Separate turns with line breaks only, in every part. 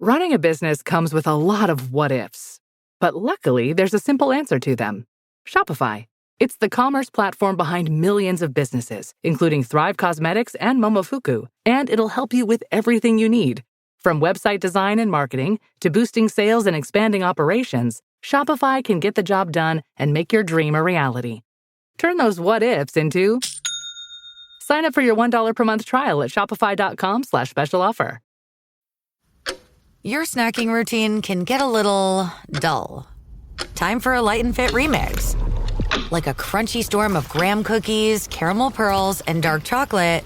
Running a business comes with a lot of what-ifs. But luckily, there's a simple answer to them. Shopify. It's the commerce platform behind millions of businesses, including Thrive Cosmetics and Momofuku, and it'll help you with everything you need. From website design and marketing to boosting sales and expanding operations, Shopify can get the job done and make your dream a reality. Turn those what-ifs into... Sign up for your $1 per month trial at shopify.com/special offer.
Your snacking routine can get a little dull. Time for a light and fit remix. Like a crunchy storm of graham cookies, caramel pearls, and dark chocolate,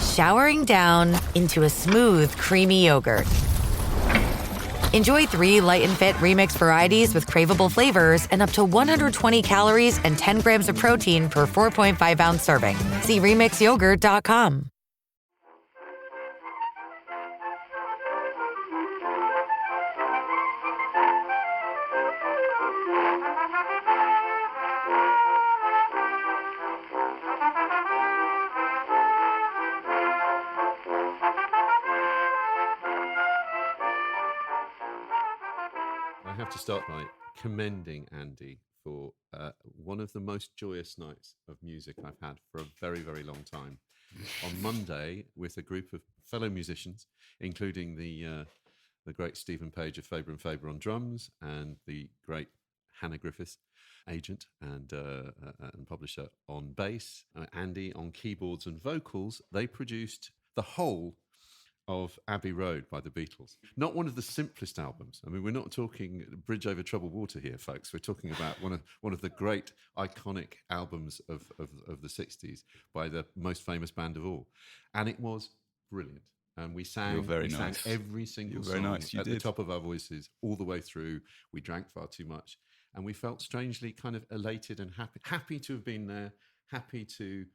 showering down into a smooth, creamy yogurt. Enjoy 3 light and fit remix varieties with craveable flavors and up to 120 calories and 10 grams of protein per 4.5-ounce serving. See remixyogurt.com.
I have to start by commending Andy for one of the most joyous nights of music I've had for a very, very long time. On Monday, with a group of fellow musicians, including the great Stephen Page of Faber and Faber on drums, and the great Hannah Griffiths, agent and publisher, on bass, Andy on keyboards and vocals, they produced the whole of Abbey Road by the Beatles. Not one of the simplest albums. I mean, we're not talking Bridge Over Troubled Water here, folks. We're talking about one of the great iconic albums of the 60s by the most famous band of all. And it was brilliant. And we sang, sang every single song at the top of our voices all the way through. We drank far too much. And we felt strangely kind of elated and happy to have been there, happy to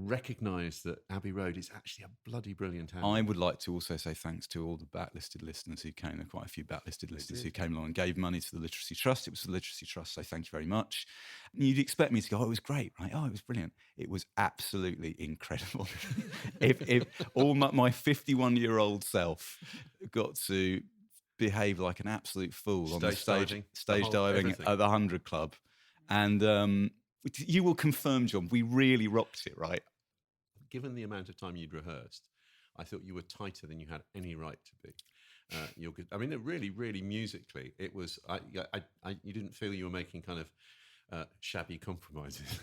recognise that Abbey Road is actually a bloody brilliant album.
I would like to also say thanks to all the backlisted listeners who came. There were quite a few backlisted listeners who came along and gave money to the Literacy Trust. It was the Literacy Trust, so thank you very much. You'd expect me to go, oh, it was great, right? Oh, it was brilliant. It was absolutely incredible. if all my 51-year-old self got to behave like an absolute fool on the stage diving at the 100 Club, and you will confirm, John, we really rocked it, right?
Given the amount of time you'd rehearsed, I thought you were tighter than you had any right to be. You're good. I mean, really, really musically, it was. You didn't feel you were making kind of shabby compromises.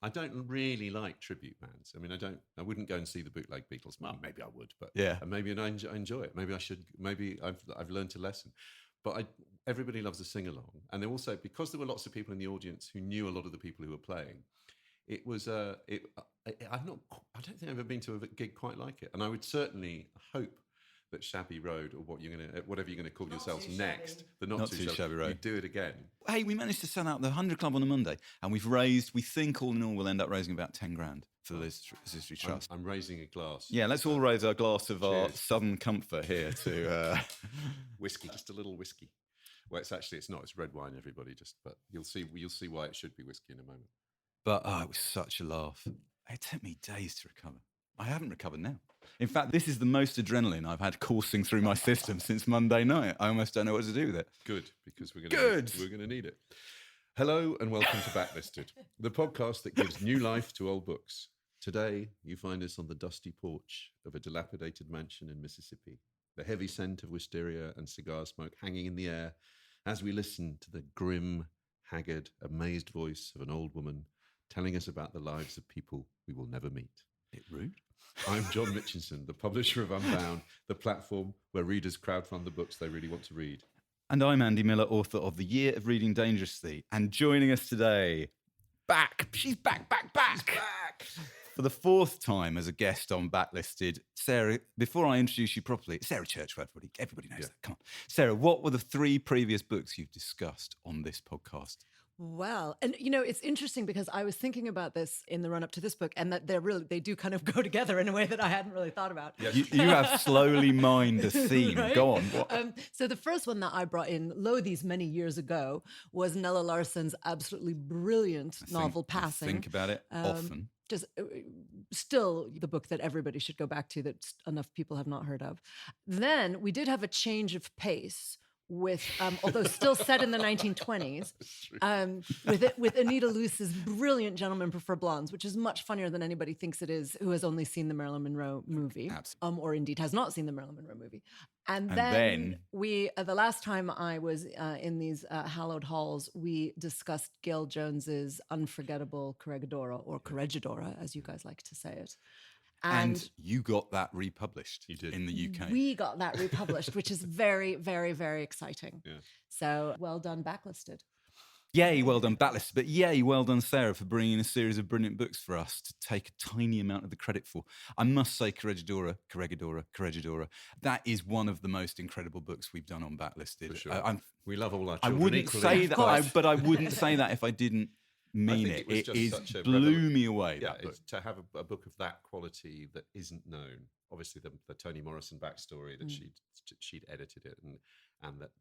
I don't really like tribute bands. I mean, I wouldn't go and see the bootleg Beatles. Well, maybe I would, but
yeah,
maybe I enjoy it. Maybe I should. Maybe I've learned a lesson. But everybody loves a sing-along. And they also, because there were lots of people in the audience who knew a lot of the people who were playing, it was, I don't think I've ever been to a gig quite like it. And I would certainly hope that Shabby Road, or whatever you're going to call yourselves next, the not too shabby road, you do it again.
Hey, we managed to sell out the 100 Club on a Monday, and we think all in all we'll end up raising about 10 grand for the Literacy Trust.
I'm raising a glass.
Yeah, let's all raise our glass of our southern comfort here to
whiskey, just a little whiskey. Well, it's not. It's red wine, everybody. But you'll see why it should be whiskey in a moment.
But it was such a laugh. It took me days to recover. I haven't recovered now. In fact, this is the most adrenaline I've had coursing through my system since Monday night. I almost don't know what to do with it.
Good, because we're going to need it. Hello and welcome to Backlisted, the podcast that gives new life to old books. Today, you find us on the dusty porch of a dilapidated mansion in Mississippi, the heavy scent of wisteria and cigar smoke hanging in the air as we listen to the grim, haggard, amazed voice of an old woman telling us about the lives of people we will never meet.
Bit rude.
I'm John Mitchinson, the publisher of Unbound, the platform where readers crowdfund the books they really want to read.
And I'm Andy Miller, author of The Year of Reading Dangerously. And joining us today, she's back. She's back. For the fourth time as a guest on Backlisted, Sarah, before I introduce you properly, Sarah Churchwell, everybody knows that. Come on. Sarah, what were the 3 previous books you've discussed on this podcast?
Well, and it's interesting because I was thinking about this in the run-up to this book, and that they do kind of go together in a way that I hadn't really thought about.
Yeah. You have slowly mined a theme. Right? Go on.
So the first one that I brought in, these many years ago, was Nella Larsen's absolutely brilliant novel, Passing.
I think about it often.
Just still the book that everybody should go back to that enough people have not heard of. Then we did have a change of pace with, although still set in the 1920s, with Anita Luce's brilliant Gentlemen Prefer Blondes, which is much funnier than anybody thinks it is who has only seen the Marilyn Monroe movie, or indeed has not seen the Marilyn Monroe movie. And then we, the last time I was in these hallowed halls, we discussed Gail Jones's unforgettable Corregidora, or Corregidora, as you guys like to say it.
And you got that republished in the UK.
We got that republished, which is very, very, very exciting. Yeah. So well done, Backlisted.
Yay, well done, Backlisted. But yay, well done, Sarah, for bringing a series of brilliant books for us to take a tiny amount of the credit for. I must say, Corregidora, that is one of the most incredible books we've done on Backlisted.
For sure. We love all our children
I wouldn't
equally.
say that, but I wouldn't say that if I didn't mean it. It blew me away.
Yeah,
that book.
To have a book of that quality that isn't known. Obviously, the Toni Morrison backstory that she'd edited it, and that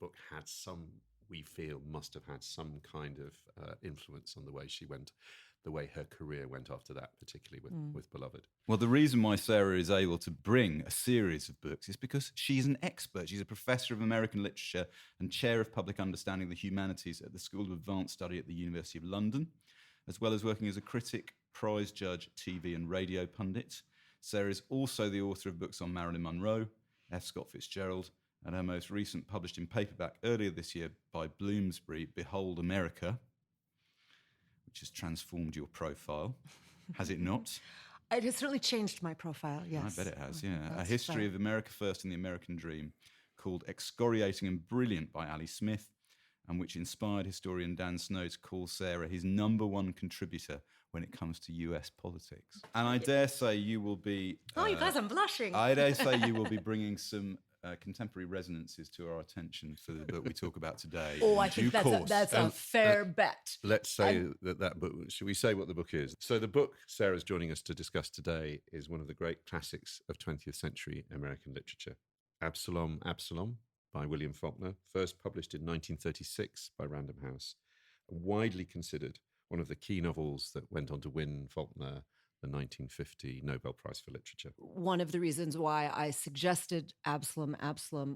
book had some. We feel must have had some kind of influence on the way her career went after that, particularly with Beloved.
Well, the reason why Sarah is able to bring a series of books is because she's an expert. She's a professor of American literature and chair of public understanding of the humanities at the School of Advanced Study at the University of London, as well as working as a critic, prize judge, TV and radio pundit. Sarah is also the author of books on Marilyn Monroe, F. Scott Fitzgerald, and her most recent, published in paperback earlier this year by Bloomsbury, Behold America, which has transformed your profile, has it not?
It has certainly changed my profile, yes.
I bet it has, yeah. A History of America First and the American Dream, called Excoriating and Brilliant by Ali Smith, and which inspired historian Dan Snow to call Sarah his #1 contributor when it comes to US politics. And I dare say you will be...
you guys, I'm blushing.
I dare say you will be bringing some contemporary resonances to our attention for the book we talk about today.
I think that's a fair bet.
Let's say that book. Should we say what the book is? So the book Sarah's joining us to discuss today is one of the great classics of 20th century American literature. Absalom by William Faulkner, first published in 1936 by Random House, widely considered one of the key novels that went on to win Faulkner the 1950 Nobel Prize for Literature.
One of the reasons why I suggested Absalom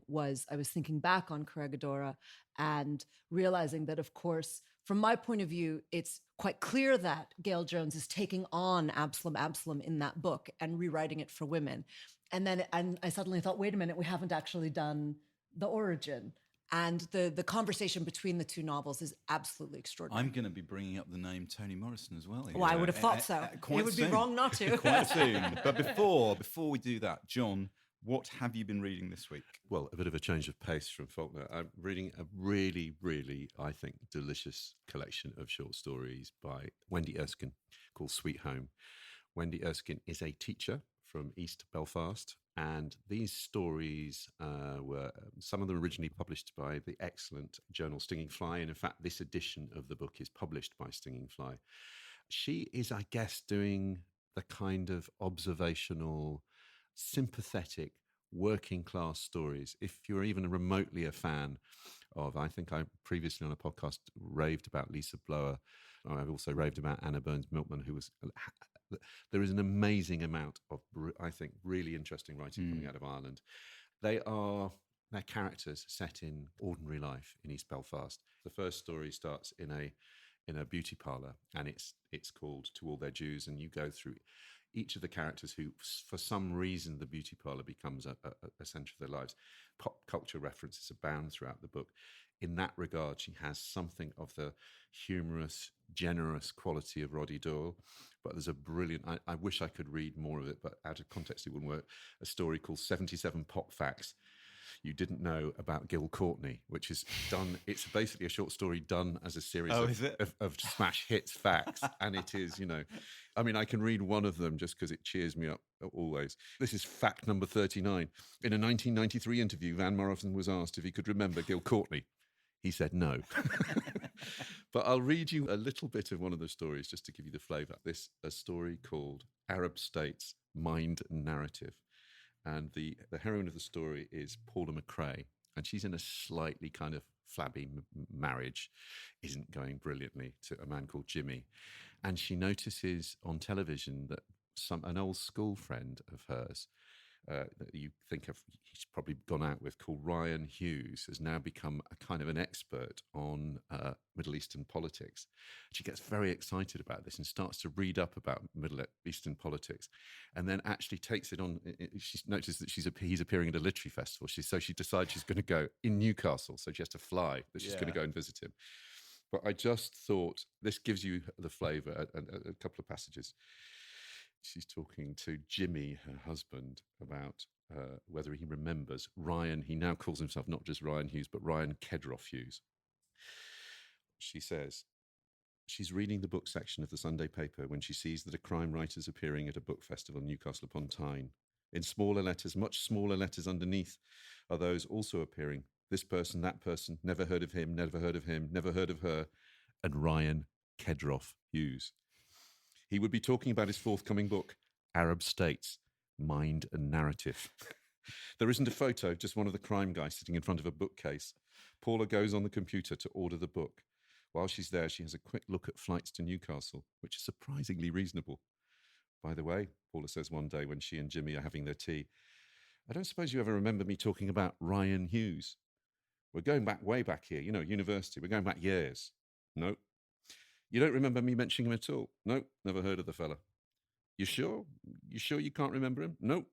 was I was thinking back on Corregidora and realizing that, of course, from my point of view, it's quite clear that Gail Jones is taking on Absalom in that book and rewriting it for women. And I suddenly thought, wait a minute, we haven't actually done the origin. And the conversation between the two novels is absolutely extraordinary.
I'm going to be bringing up the name Toni Morrison as well.
I would have thought so. It would be wrong not to.
Quite soon. But before we do that, John, what have you been reading this week?
Well, a bit of a change of pace from Faulkner. I'm reading a really, really, I think, delicious collection of short stories by Wendy Erskine called Sweet Home. Wendy Erskine is a teacher from East Belfast, and these stories were some of them originally published by the excellent journal Stinging Fly, and in fact this edition of the book is published by Stinging Fly. She is, I guess, doing the kind of observational, sympathetic, working class stories. If you're even remotely a fan of, I think I previously on a podcast raved about Lisa Blower, I've also raved about Anna Burns Milkman, who was... There is an amazing amount of, I think, really interesting writing coming out of Ireland. Their characters set in ordinary life in East Belfast. The first story starts in a beauty parlour, and it's called To All Their Dues, and you go through each of the characters who, for some reason, the beauty parlour becomes a centre of their lives. Pop culture references abound throughout the book. In that regard, she has something of the humorous, generous quality of Roddy Doyle, but there's a brilliant, I wish I could read more of it, but out of context it wouldn't work, a story called 77 Pop Facts You Didn't Know About Gil Courtney, which is done, it's basically a short story done as a series of smash hits facts, and it is, I mean, I can read one of them just because it cheers me up always. This is fact number 39. In a 1993 interview, Van Morrison was asked if he could remember Gil Courtney. He said no. But I'll read you a little bit of one of the stories just to give you the flavour. This a story called Arab States Mind Narrative. And the heroine of the story is Paula McRae. And she's in a slightly kind of flabby marriage, isn't going brilliantly, to a man called Jimmy. And she notices on television that an old school friend of hers that you think of, he's probably gone out with, called Ryan Hughes, has now become a kind of an expert on Middle Eastern politics. She gets very excited about this and starts to read up about Middle Eastern politics, and then actually takes it on. She notices that he's appearing at a literary festival. So she decides she's going to go in Newcastle, so she has to fly, but she's going to go and visit him. But I just thought this gives you the flavour. A couple of passages. She's talking to Jimmy, her husband, about whether he remembers Ryan. He now calls himself not just Ryan Hughes, but Ryan Kedroff Hughes. She says she's reading the book section of the Sunday paper when she sees that a crime writer's appearing at a book festival in Newcastle upon Tyne. In smaller letters, much smaller letters underneath, are those also appearing. This person, that person, never heard of him, never heard of him, never heard of her, and Ryan Kedroff Hughes. He would be talking about his forthcoming book, Arab States, Mind and Narrative. There isn't a photo, just one of the crime guys sitting in front of a bookcase. Paula goes on the computer to order the book. While she's there, she has a quick look at flights to Newcastle, which is surprisingly reasonable. By the way, Paula says one day when she and Jimmy are having their tea, I don't suppose you ever remember me talking about Ryan Hughes. We're going back way back here, university. We're going back years. No. You don't remember me mentioning him at all? No, never heard of the fella. You sure? You sure you can't remember him? No.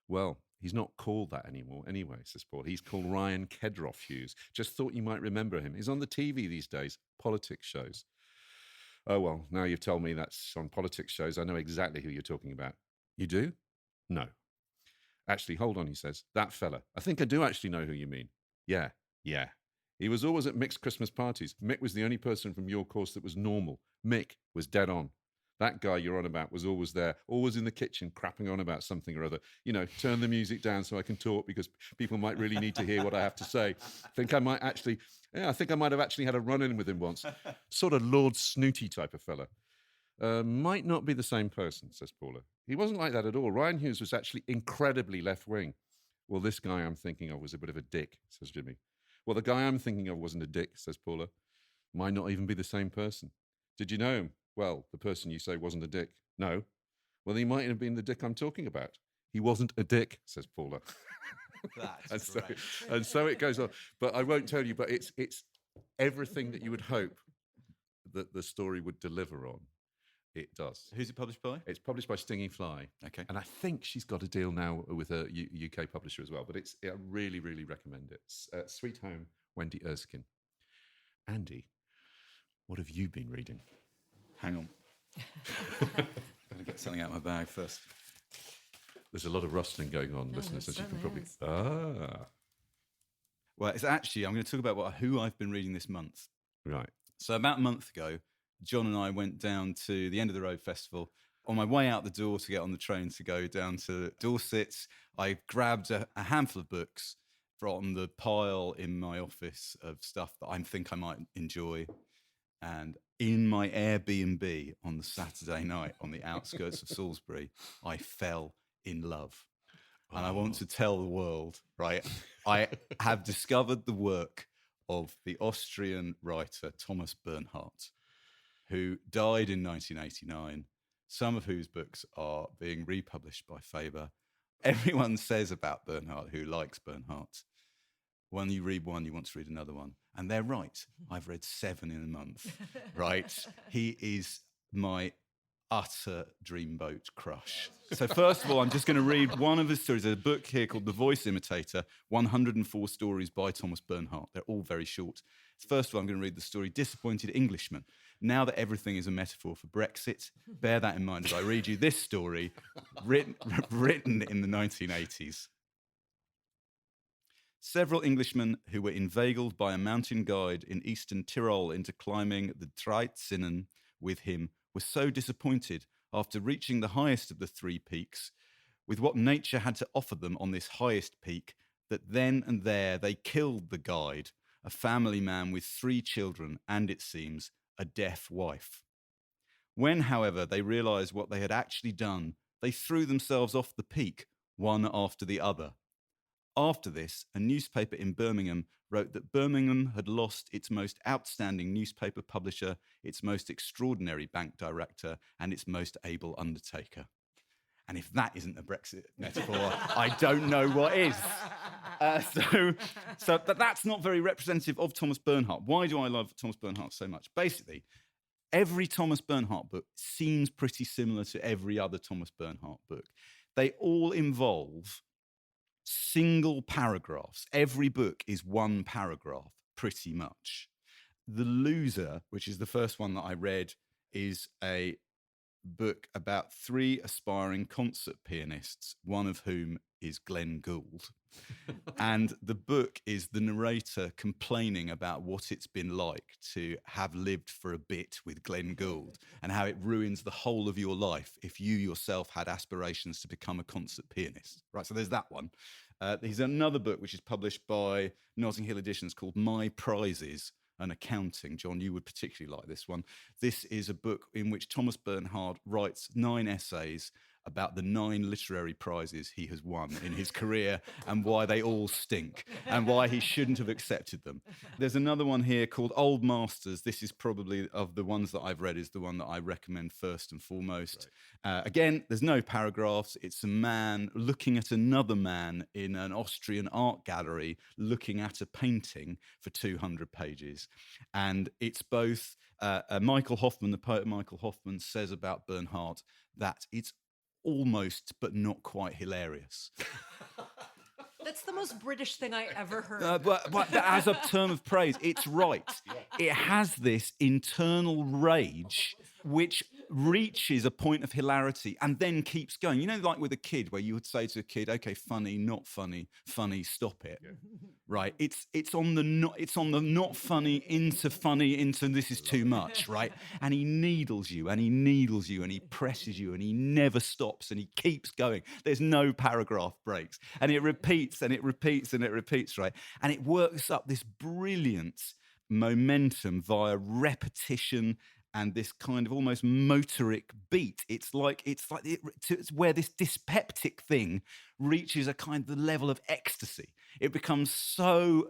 Well, he's not called that anymore anyway, says Paul. He's called Ryan Kedroff Hughes. Just thought you might remember him. He's on the TV these days, politics shows. Oh, well, now you've told me that's on politics shows. I know exactly who you're talking about. You do? No. Actually, hold on, he says. That fella. I think I do actually know who you mean. Yeah. He was always at Mick's Christmas parties. Mick was the only person from your course that was normal. Mick was dead on. That guy you're on about was always there, always in the kitchen, crapping on about something or other. Turn the music down so I can talk because people might really need to hear what I have to say. I think I might have actually had a run-in with him once. Sort of Lord Snooty type of fella. Might not be the same person, says Paula. He wasn't like that at all. Ryan Hughes was actually incredibly left-wing. Well, this guy I'm thinking of was a bit of a dick, says Jimmy. Well, the guy I'm thinking of wasn't a dick, says Paula. Might not even be the same person. Did you know him? Well, the person you say wasn't a dick. No. Well, he might have been the dick I'm talking about. He wasn't a dick, says Paula.
That's great.
And so it goes on. But I won't tell you, but it's everything that you would hope that the story would deliver on. It does.
Who's it published by?
It's published by Stinging Fly.
Okay.
And I think she's got a deal now with a UK publisher as well. But I really, really recommend it. Sweet Home, Wendy Erskine. Andy, what have you been reading?
Hang on. I'm going to get something out of my bag first.
There's a lot of rustling going on, listeners, as you can probably...
Well, it's actually, I'm going to talk about who I've been reading this month.
Right.
So about a month ago, John and I went down to the End of the Road Festival. On my way out the door to get on the train to go down to Dorset, I grabbed a handful of books from the pile in my office of stuff that I think I might enjoy. And in my Airbnb on the Saturday night on the outskirts of Salisbury, I fell in love. And I want to tell the world, right, I have discovered the work of the Austrian writer Thomas Bernhardt, who died in 1989, some of whose books are being republished by Faber. Everyone says about Bernhardt, who likes Bernhardt, when you read one, you want to read another one. And they're right. I've read 7 in a month, right? He is my utter dreamboat crush. So first of all, I'm just going to read one of his stories. There's a book here called The Voice Imitator, 104 Stories by Thomas Bernhardt. They're all very short. First of all, I'm going to read the story Disappointed Englishman. Now that everything is a metaphor for Brexit, bear that in mind as I read you this story written in the 1980s. Several Englishmen who were inveigled by a mountain guide in eastern Tyrol into climbing the Dreizinnen with him were so disappointed after reaching the highest of the 3 peaks with what nature had to offer them on this highest peak that then and there they killed the guide, a family man with 3 children and, it seems, a deaf wife. When, however, they realised what they had actually done, they threw themselves off the peak, one after the other. After this, a newspaper in Birmingham wrote that Birmingham had lost its most outstanding newspaper publisher, its most extraordinary bank director, and its most able undertaker. And if that isn't a Brexit metaphor, I don't know what is. But that's not very representative of Thomas Bernhardt. Why do I love Thomas Bernhardt so much? Basically, every Thomas Bernhardt book seems pretty similar to every other Thomas Bernhardt book. They all involve single paragraphs. Every book is one paragraph, pretty much. The Loser, which is the first one that I read, is a book about 3 aspiring concert pianists, one of whom is Glenn Gould. And the book is the narrator complaining about what it's been like to have lived for a bit with Glenn Gould and how it ruins the whole of your life if you yourself had aspirations to become a concert pianist. Right, so there's that one. There's another book which is published by Notting Hill Editions called My Prizes and Accounting. John, you would particularly like this one. This is a book in which Thomas Bernhardt writes 9 essays about the 9 literary prizes he has won in his career and why they all stink and why he shouldn't have accepted them. There's another one here called Old Masters. This is probably, of the ones that I've read, is the one that I recommend first and foremost. Right. Again, there's no paragraphs. It's a man looking at another man in an Austrian art gallery looking at a painting for 200 pages. And it's both, Michael Hoffman, the poet Michael Hoffman, says about Bernhardt that it's almost but not quite hilarious.
That's the most British thing I ever heard.
But as a term of praise, it's right. It has this internal rage which reaches a point of hilarity and then keeps going. You know, like with a kid, where you would say to a kid, "Okay, funny, not funny, funny, stop it." Yeah. Right? It's on the not funny into this is too much, right? And he needles you and he needles you and he presses you and he never stops and he keeps going. There's no paragraph breaks, and it repeats and it repeats and it repeats, right? And it works up this brilliant momentum via repetition and this kind of almost motoric beat. It's where this dyspeptic thing reaches a kind of the level of ecstasy. It becomes so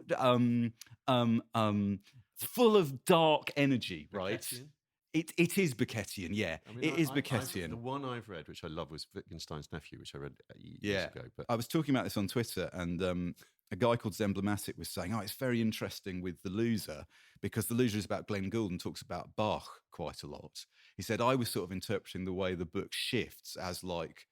full of dark energy, right?
Beckettian?
It is Beckettian, yeah. I mean, it is Beckettian.
The one I've read, which I love, was Wittgenstein's Nephew, which I read years ago. But
I was talking about this on Twitter, and a guy called Zemblematic was saying, it's very interesting with The Loser, because The Loser is about Glenn Gould and talks about Bach quite a lot. He said, I was sort of interpreting the way the book shifts as like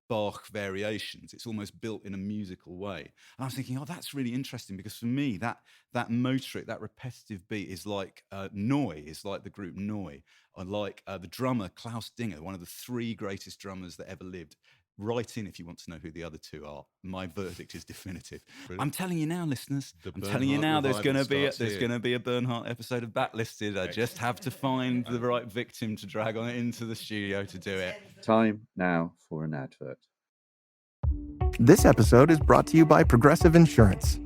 Bach variations. It's almost built in a musical way. And I was thinking, that's really interesting, because for me, that motoric, that repetitive beat is like Neu, is like the group Neu, or like the drummer Klaus Dinger, one of the 3 greatest drummers that ever lived. Write in if you want to know who the other 2 are. My verdict is definitive. Brilliant. I'm telling you now, listeners. I'm telling you now, there's going to be a Bernhardt episode of Backlisted. I just have to find the right victim to drag on into the studio to do it.
Time now for an advert.
This episode is brought to you by Progressive Insurance.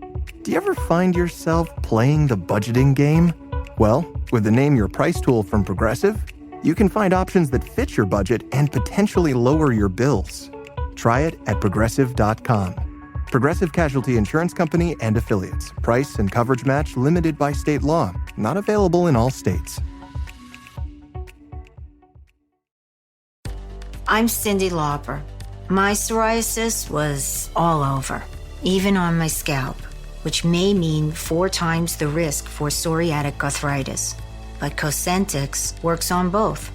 Do you ever find yourself playing the budgeting game? Well, with the Name Your Price tool from Progressive, you can find options that fit your budget and potentially lower your bills. Try it at Progressive.com. Progressive Casualty Insurance Company and Affiliates. Price and coverage match limited by state law. Not available in all states.
I'm Cyndi Lauper. My psoriasis was all over, even on my scalp, which may mean 4 times the risk for psoriatic arthritis. But Cosentyx works on both.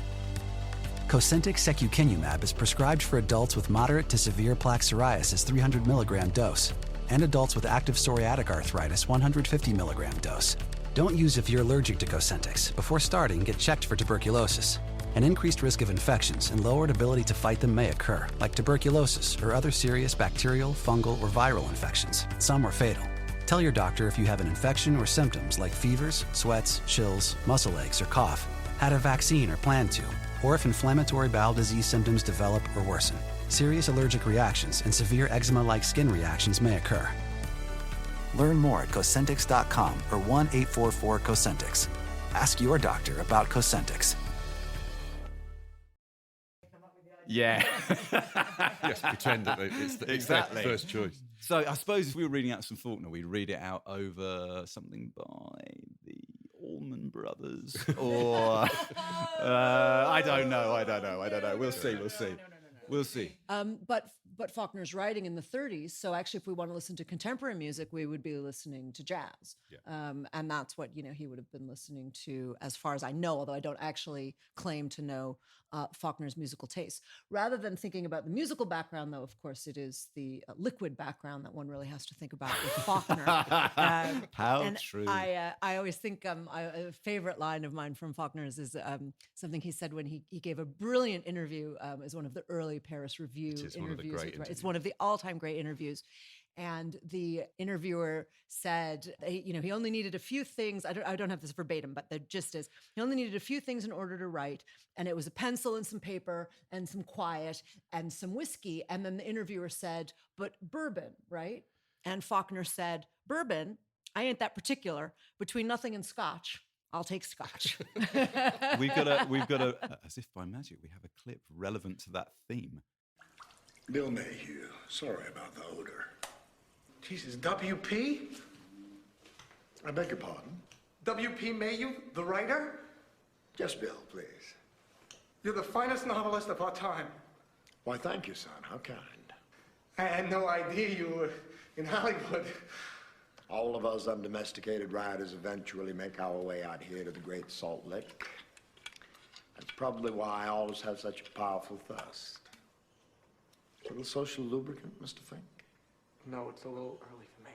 Cosentyx secukinumab is prescribed for adults with moderate to severe plaque psoriasis 300 milligram dose and adults with active psoriatic arthritis 150 milligram dose. Don't use if you're allergic to Cosentyx. Before starting, get checked for tuberculosis. An increased risk of infections and lowered ability to fight them may occur, like tuberculosis or other serious bacterial, fungal, or viral infections. Some are fatal. Tell your doctor if you have an infection or symptoms like fevers, sweats, chills, muscle aches, or cough, had a vaccine or plan to, or if inflammatory bowel disease symptoms develop or worsen. Serious allergic reactions and severe eczema-like skin reactions may occur. Learn more at Cosentyx.com or 1-844-COSENTYX. Ask your doctor about Cosentyx.
Yeah.
Yes, pretend that it's
exactly
the first choice.
So I suppose if we were reading out some Faulkner, we'd read it out over something by the Allman Brothers, or I don't know. We'll see. We'll see.
But Faulkner's writing in the 30s. So actually, if we want to listen to contemporary music, we would be listening to jazz.
Yeah.
And that's what he would have been listening to, as far as I know. Although I don't actually claim to know Faulkner's musical taste. Rather than thinking about the musical background, though, of course, it is the liquid background that one really has to think about with Faulkner.
How true.
I always think a favorite line of mine from Faulkner's is something he said when he gave a brilliant interview as one of the early Paris Review interviews. It's one of the all-time great interviews. And the interviewer said, he only needed a few things. I don't have this verbatim, but the gist is he only needed a few things in order to write. And it was a pencil and some paper and some quiet and some whiskey. And then the interviewer said, but bourbon, right? And Faulkner said, bourbon, I ain't that particular. Between nothing and scotch, I'll take scotch.
We've got a, as if by magic, we have a clip relevant to that theme.
Bill Mayhew, sorry about the odor. Jesus, W.P.? I beg your pardon?
W.P. Mayhew, the writer?
Just Bill, please.
You're the finest novelist of our time.
Why, thank you, son. How kind.
I had no idea you were in Hollywood.
All of us undomesticated writers eventually make our way out here to the Great Salt Lake. That's probably why I always have such a powerful thirst. A little social lubricant, Mr. Fink?
No, it's a little early for me.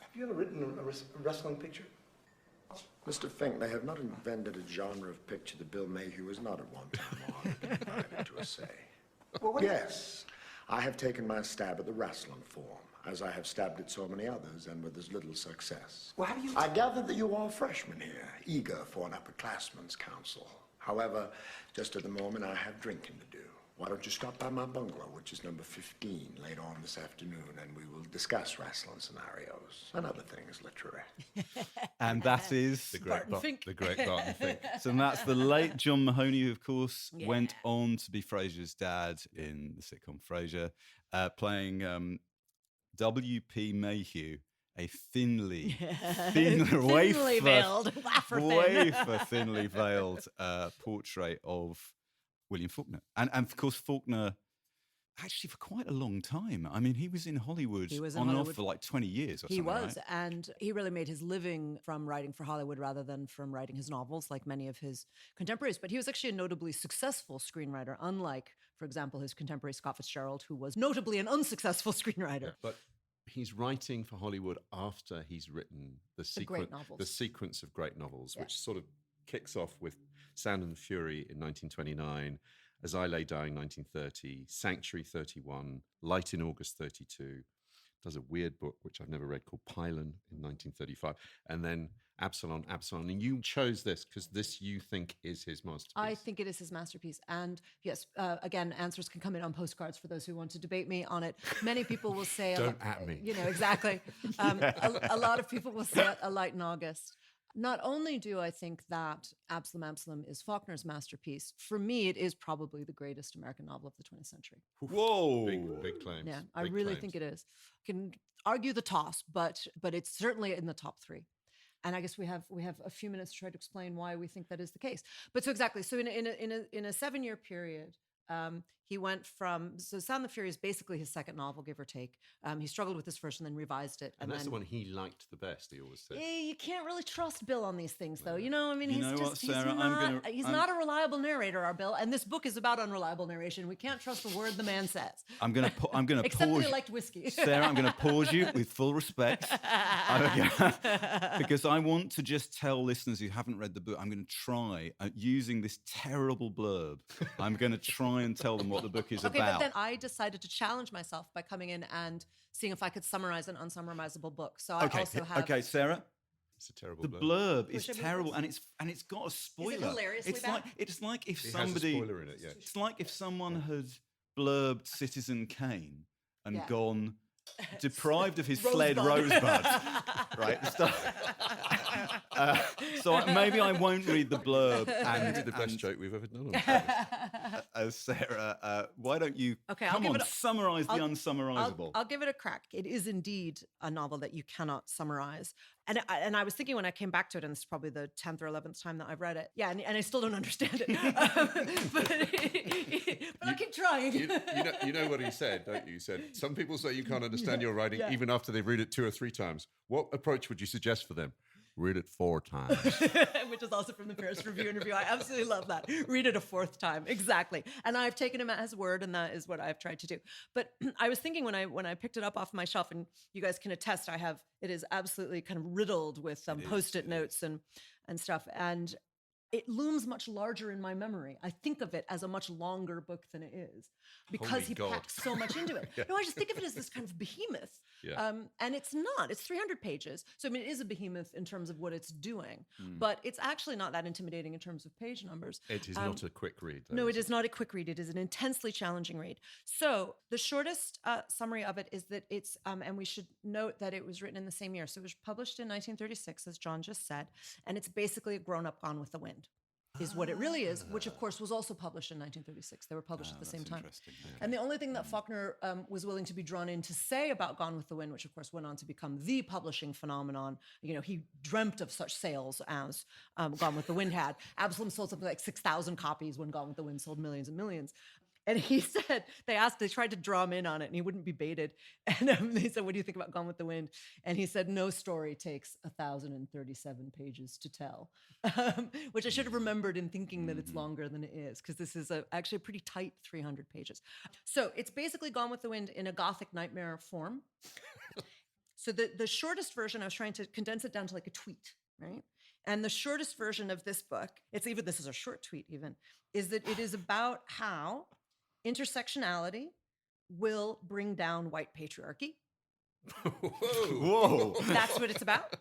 Have you ever written a wrestling picture?
Mr. Fink, they have not invented a genre of picture that Bill Mayhew has not at one time or other been invited to essay.
Well,
Yes, I have taken my stab at the wrestling form, as I have stabbed at so many others, and with as little success.
Well, how do you...
I gather that you are freshmen here, eager for an upperclassman's counsel. However, just at the moment, I have drinking to do. Why don't you stop by my bungalow, which is number 15, later on this afternoon, and we will discuss wrestling scenarios and other things literary.
And that is
The great Barton Fink.
So that's the late John Mahoney, who, of course, went on to be Frasier's dad in the sitcom Frasier, playing W.P. Mayhew, a thinly
veiled,
wafer thinly veiled portrait of William Faulkner. And of course, Faulkner, actually for quite a long time. I mean, he was in Hollywood on and off for like 20 years or something.
He was,
right?
and he really made his living from writing for Hollywood rather than from writing his novels like many of his contemporaries. But he was actually a notably successful screenwriter, unlike, for example, his contemporary Scott Fitzgerald, who was notably an unsuccessful screenwriter.
Yeah, but he's writing for Hollywood after he's written the sequence of great novels, which sort of kicks off with Sound and Fury in 1929, As I Lay Dying 1930, Sanctuary 31, Light in August 32, does a weird book which I've never read called Pylon in 1935, and then Absalom. And you chose this because this you think is his masterpiece.
I think it is his masterpiece. And yes, again, answers can come in on postcards for those who want to debate me on it. Many people will say...
Don't at me.
Exactly. A lot of people will say A Light in August. Not only do I think that Absalom is Faulkner's masterpiece, for me, it is probably the greatest American novel of the 20th century.
Whoa!
Big claims.
Yeah, I really think it is. Can argue the toss, but it's certainly in the top three. And I guess we have a few minutes to try to explain why we think that is the case. But so exactly, so in a 7-year period, he went from, so Sound the Fury is basically his second novel, give or take. He struggled with his first and then revised it.
And that's the one he liked the best, he always said.
You can't really trust Bill on these things, though. He's not a reliable narrator, our Bill. And this book is about unreliable narration. We can't trust a word the man says.
I'm going to
Except
pause.
that he liked whiskey.
Sarah, I'm going to pause you with full respect. Because I want to just tell listeners who haven't read the book, I'm going to try, using this terrible blurb, I'm going to try and tell them what the book is about.
But then I decided to challenge myself by coming in and seeing if I could summarize an unsummarizable book. So I also have...
Okay, Sarah.
It's a terrible
The blurb is terrible, and it's got a spoiler.
Is it hilariously bad?
It's like if
It
somebody...
has a spoiler in it, yeah.
It's like if someone had blurbed Citizen Kane and gone... deprived of his fled rosebud, right? So maybe I won't read the blurb.
And the best joke we've ever done on
Sarah, why don't you summarize the unsummarizable?
I'll give it a crack. It is indeed a novel that you cannot summarize. And I was thinking when I came back to it, and this is probably the 10th or 11th time that I've read it. Yeah, and I still don't understand it. But I keep trying.
You know what he said, don't you? He said, some people say you can't understand your writing even after they've read it 2 or 3 times. What approach would you suggest for them? Read it 4 times.
Which is also from the Paris Review interview. I absolutely love that. Read it a 4th time. Exactly. And I've taken him at his word, and that is what I've tried to do. But I was thinking when I picked it up off my shelf, and you guys can attest, it is absolutely kind of riddled with Post-it notes and stuff. And it looms much larger in my memory. I think of it as a much longer book than it is because he packs so much into it. No, I just think of it as this kind of behemoth. Yeah. And it's not. It's 300 pages. So, I mean, it is a behemoth in terms of what it's doing, but it's actually not that intimidating in terms of page numbers.
It is not a quick read, though.
No, it is not a quick read. It is an intensely challenging read. So the shortest summary of it is that it's, and we should note that it was written in the same year. So it was published in 1936, as John just said, and it's basically a grown-up Gone with the Wind. Is what it really is, which of course was also published in 1936. They were published at the same time.
Yeah.
And the only thing that Faulkner was willing to be drawn in to say about Gone with the Wind, which of course went on to become the publishing phenomenon, he dreamt of such sales as Gone with the Wind had. Absalom sold something like 6,000 copies when Gone with the Wind sold millions and millions. And he said, they tried to draw him in on it, and he wouldn't be baited. And they said, what do you think about Gone with the Wind? And he said, no story takes 1,037 pages to tell, which I should have remembered in thinking that it's longer than it is, because this is actually a pretty tight 300 pages. So it's basically Gone with the Wind in a Gothic nightmare form. So the shortest version, I was trying to condense it down to like a tweet, right? And the shortest version of this book, this is a short tweet even, is that it is about how intersectionality will bring down white patriarchy.
Whoa.
That's what it's about.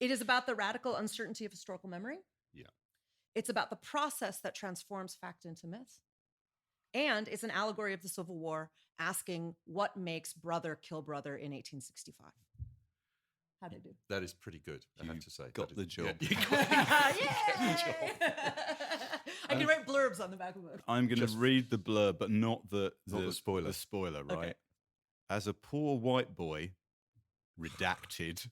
It is about the radical uncertainty of historical memory.
Yeah.
It's about the process that transforms fact into myth. And it's an allegory of the Civil War, asking what makes brother kill brother in 1865. How'd I do?
That is pretty good, I have to say.
Got the job.
I can write blurbs on the back of the book.
I'm going to read the blurb, but not the
spoiler.
The spoiler, right?
Okay.
As a poor white boy, redacted,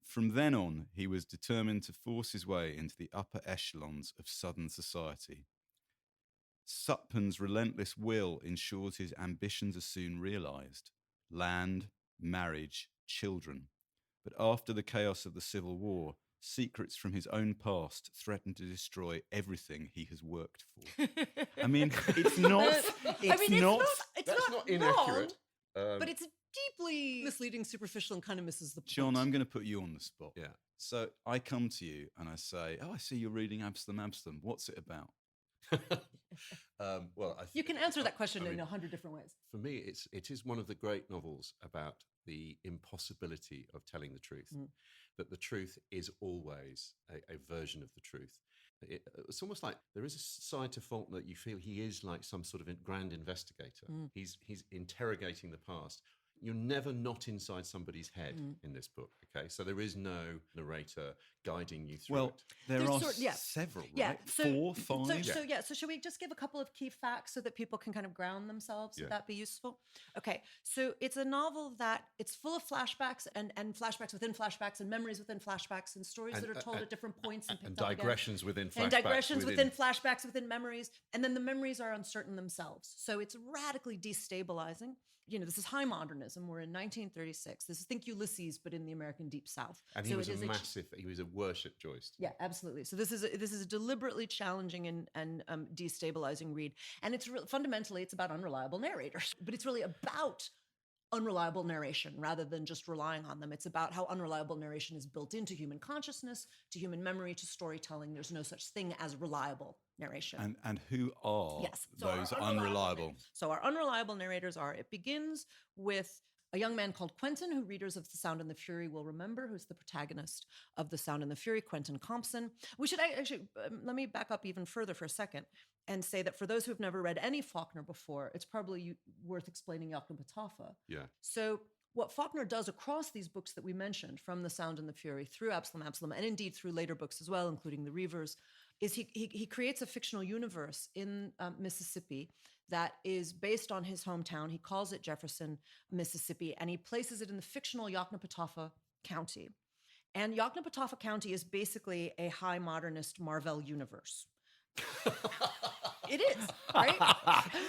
from then on, he was determined to force his way into the upper echelons of Southern society. Sutpen's relentless will ensures his ambitions are soon realized. Land, marriage, children. But after the chaos of the Civil War, secrets from his own past threaten to destroy everything he has worked for. I mean, it's not
inaccurate.
But it's deeply misleading, superficial, and kind of misses the point.
John, I'm going to put you on the spot.
Yeah.
So I come to you and I say, I see you're reading Absalom. What's it about?
You can answer that question in 100 different ways.
For me, it is one of the great novels about the impossibility of telling the truth, that the truth is always a version of the truth. It's almost like there is a side to Faulkner that you feel he is like some sort of grand investigator. He's interrogating the past. You're never not inside somebody's head in this book, okay? So there is no narrator guiding you through it.
There are several, right? 4, 5?
So should we just give a couple of key facts so that people can kind of ground themselves? Would that be useful? Okay, so it's a novel that it's full of flashbacks and flashbacks within flashbacks and memories within flashbacks and stories that are told at different points
and digressions within flashbacks.
And digressions within flashbacks, within memories. And then the memories are uncertain themselves. So it's radically destabilizing. This is high modernism. We're in 1936. This is think Ulysses, but in the American Deep South.
And he was he was a worship joist.
Yeah, absolutely. So this is a deliberately challenging and destabilizing read. And fundamentally, it's about unreliable narrators, but it's really about unreliable narration rather than just relying on them. It's about how unreliable narration is built into human consciousness, to human memory, to storytelling. There's no such thing as reliable narration.
And who are those unreliable?
So our unreliable narrators it begins with a young man called Quentin, who readers of The Sound and the Fury will remember, who's the protagonist of The Sound and the Fury, Quentin Compson. We should actually, let me back up even further for a second and say that for those who have never read any Faulkner before, it's probably worth explaining Joachim Patafa.
Yeah.
So what Faulkner does across these books that we mentioned, from The Sound and the Fury through Absalom, and indeed through later books as well, including The Reivers, is he creates a fictional universe in Mississippi that is based on his hometown. He calls it Jefferson, Mississippi, and he places it in the fictional Yoknapatawpha County. And Yoknapatawpha County is basically a high modernist Marvel universe. It is, right?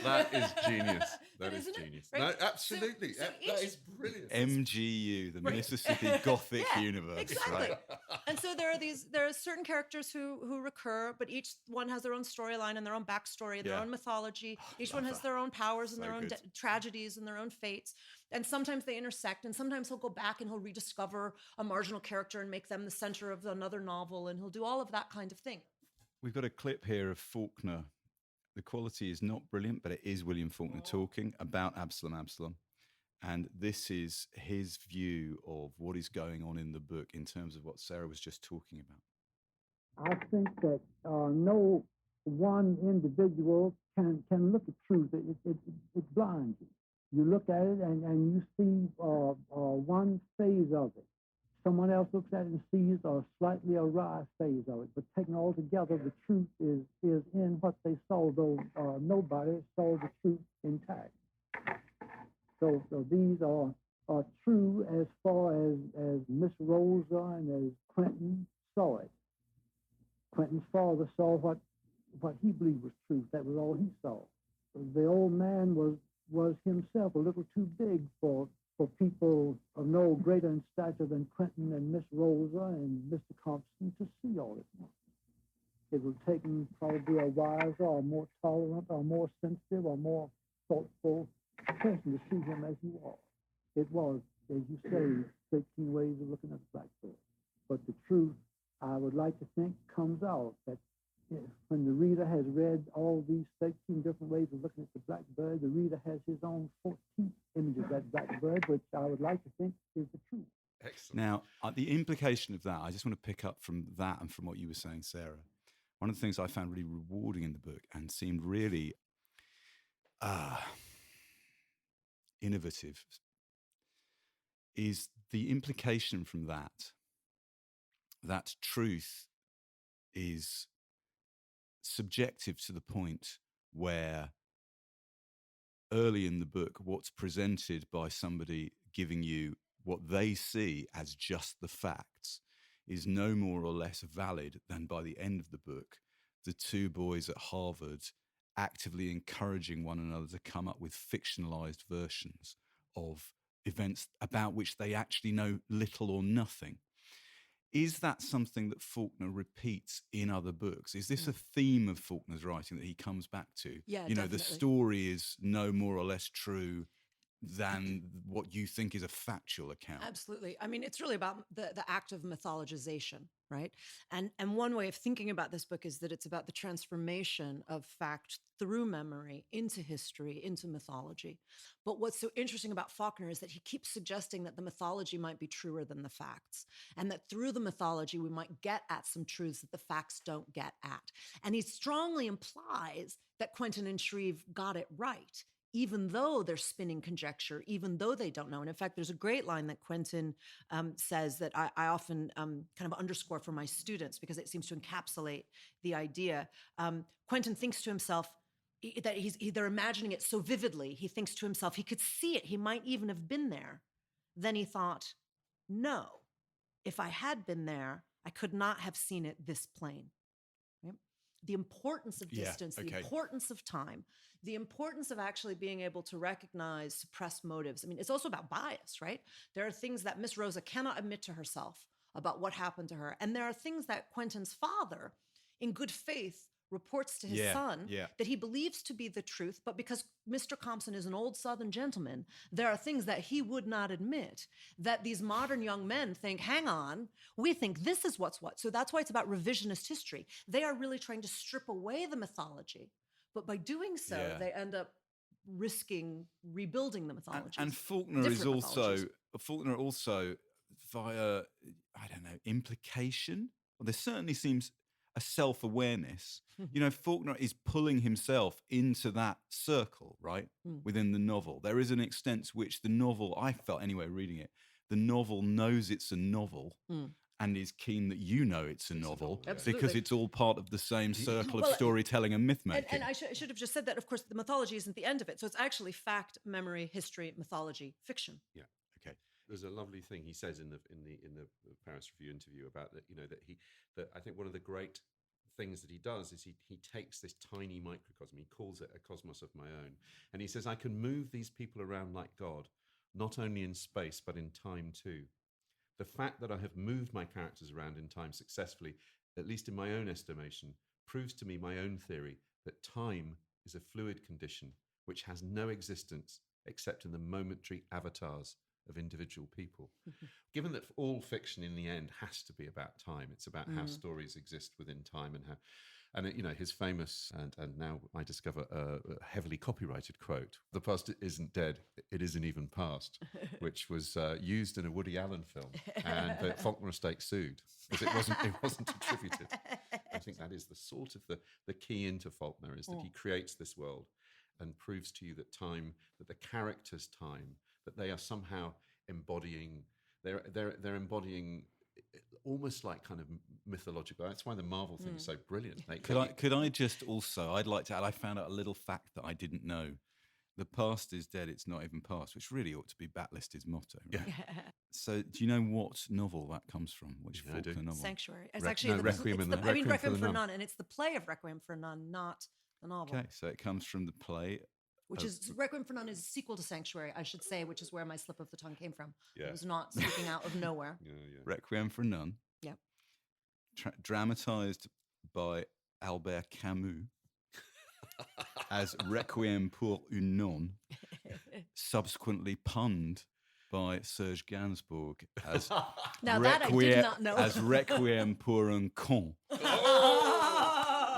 That is genius. That is
Isn't it?
genius.
Right?
No, absolutely.
So
that is brilliant.
MGU, the
Right.
Mississippi Gothic
Yeah,
universe.
exactly.
Right?
And so there are certain characters who recur, but each one has their own storyline and their own backstory and their
Yeah.
own mythology. Each
Love
one has
that.
their own powers and
So
their own
good.
tragedies and their own fates. And sometimes they intersect, and sometimes he'll go back and he'll rediscover a marginal character and make them the center of another novel, and he'll do all of that kind of thing.
We've got a clip here of Faulkner. The quality is not brilliant, but it is William Faulkner talking about Absalom. And this is his view of what is going on in the book in terms of what Sarah was just talking about.
I think that no one individual can look at truth. It blinds you. You look at it and you see one phase of it. Someone else looks at it and sees a slightly awry phase of it. But taken all together, the truth is in what they saw, though nobody saw the truth intact. So these are true as far as Miss Rosa and as Quentin saw it. Quentin's father saw what he believed was truth. That was all he saw. The old man was himself a little too big for people of no greater in stature than Quentin and Miss Rosa and Mr. Compton to see all at once. It would take him probably a wiser or more tolerant or more sensitive or more thoughtful person to see him as he was. It was, as you say, 13 ways of looking at the blackbird. But the truth, I would like to think, comes out that when the reader has read all these 13 different ways of looking at the blackbird, the reader has his own 14th image of that blackbird, which I would like to think is the truth.
Excellent.
Now, the implication of that, I just want to pick up from that and from what you were saying, Sarah. One of the things I found really rewarding in the book and seemed really innovative is the implication from that truth is subjective to the point where early in the book, what's presented by somebody giving you what they see as just the facts is no more or less valid than by the end of the book, the two boys at Harvard actively encouraging one another to come up with fictionalized versions of events about which they actually know little or nothing. Is that something that Faulkner repeats in other books? Is this a theme of Faulkner's writing that he comes back to?
Yeah,
you know,
definitely.
the story is no more or less true than what you think is a factual account.
Absolutely. I mean, it's really about the act of mythologization, right? And one way of thinking about this book is that it's about the transformation of fact through memory into history, into mythology. But what's so interesting about Faulkner is that he keeps suggesting that the mythology might be truer than the facts, and that through the mythology, we might get at some truths that the facts don't get at. And he strongly implies that Quentin and Shreve got it right, even though they're spinning conjecture, even though they don't know. And in fact, there's a great line that Quentin says that I often kind of underscore for my students because it seems to encapsulate the idea. Quentin thinks to himself that they're imagining it so vividly. He thinks to himself, he could see it. He might even have been there. Then he thought, no, if I had been there, I could not have seen it this plain. Right? The importance of distance, the importance of time, the importance of actually being able to recognize suppressed motives. I mean, it's also about bias, right? There are things that Miss Rosa cannot admit to herself about what happened to her. And there are things that Quentin's father, in good faith, reports to his son that he believes to be the truth. But because Mr. Compson is an old Southern gentleman, there are things that he would not admit that these modern young men think, hang on, we think this is what's what. So that's why it's about revisionist history. They are really trying to strip away the mythology. But by doing so, they end up risking rebuilding the mythology.
And Faulkner also via, I don't know, implication. Well, there certainly seems a self-awareness. You know, Faulkner is pulling himself into that circle, right? Within the novel. There is an extent to which the novel, I felt anyway reading it, the novel knows it's a novel and is keen that you know it's a novel,
yeah.
because
Absolutely.
it's all part of the same circle of
Well,
storytelling and myth-making.
And I should have just said that, of course, the mythology isn't the end of it. So it's actually fact, memory, history, mythology, fiction.
Yeah. Okay. There's a lovely thing he says in the Paris Review interview about that. That I think one of the great things that he does is he takes this tiny microcosm. He calls it a cosmos of my own, and he says I can move these people around like God, not only in space but in time too. The fact that I have moved my characters around in time successfully, at least in my own estimation, proves to me my own theory that time is a fluid condition which has no existence except in the momentary avatars of individual people. Given that all fiction in the end has to be about time, it's about how stories exist within time and how. And his famous and now I discover a heavily copyrighted quote: "The past isn't dead; it isn't even past," which was used in a Woody Allen film, and the Faulkner estate sued because it wasn't attributed. I think that is the sort of the key into Faulkner, is that he creates this world and proves to you that time, that the characters' time, that they are somehow embodying. They're embodying. Almost like kind of mythological. That's why the Marvel thing is so brilliant.
Could I just also, I'd like to add, I found out a little fact that I didn't know. The past is dead, it's not even past, which really ought to be Batlisted's motto. Right? Yeah. So do you know what novel that comes from? Which Faulkner novel?
Sanctuary. It's actually
Requiem
for a Nun, and it's the play of Requiem for a Nun, not the novel.
Okay, so it comes from the play.
Which is Requiem for a Nun is a sequel to Sanctuary, I should say, which is where my slip of the tongue came from.
Yeah.
It was not speaking out of nowhere.
Yeah.
Requiem for a Nun.
Yep.
Dramatized by Albert Camus as Requiem pour une nonne, subsequently punned by Serge Gainsbourg as
now that I did not know.
as Requiem pour un con.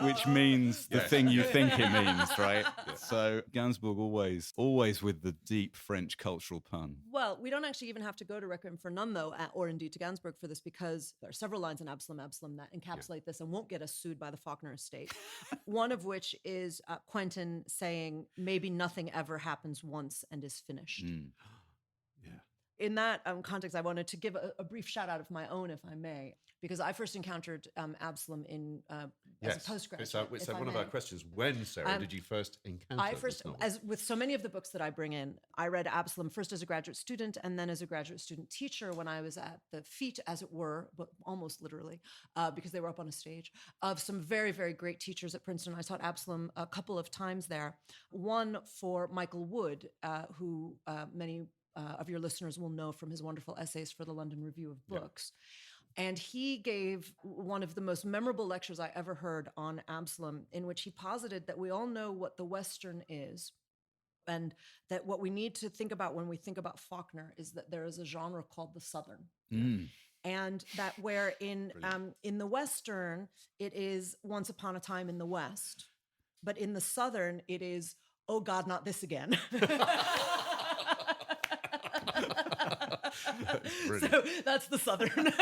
Which means the thing you think it means, right? Yeah. So Gainsbourg always with the deep French cultural pun.
Well, we don't actually even have to go to Requiem for a Nun, though, or indeed to Gainsbourg for this, because there are several lines in Absalom that encapsulate this and won't get us sued by the Faulkner estate. One of which is Quentin saying, "Maybe nothing ever happens once and is finished." In that context, I wanted to give a brief shout out of my own, if I may, because I first encountered Absalom as a postgraduate.
So one of our questions: when, Sarah, did you first encounter this novel?
As with so many of the books that I bring in, I read Absalom first as a graduate student and then as a graduate student teacher when I was at the feet, as it were, but almost literally, because they were up on a stage, of some very, very great teachers at Princeton. I taught Absalom a couple of times there. One for Michael Wood, who many of your listeners will know from his wonderful essays for the London Review of Books. Yeah. And he gave one of the most memorable lectures I ever heard on Absalom, in which he posited that we all know what the Western is, and that what we need to think about when we think about Faulkner is that there is a genre called the Southern. And that where in the Western, it is once upon a time in the West, but in the Southern, it is, oh God, not this again. So that's the Southern.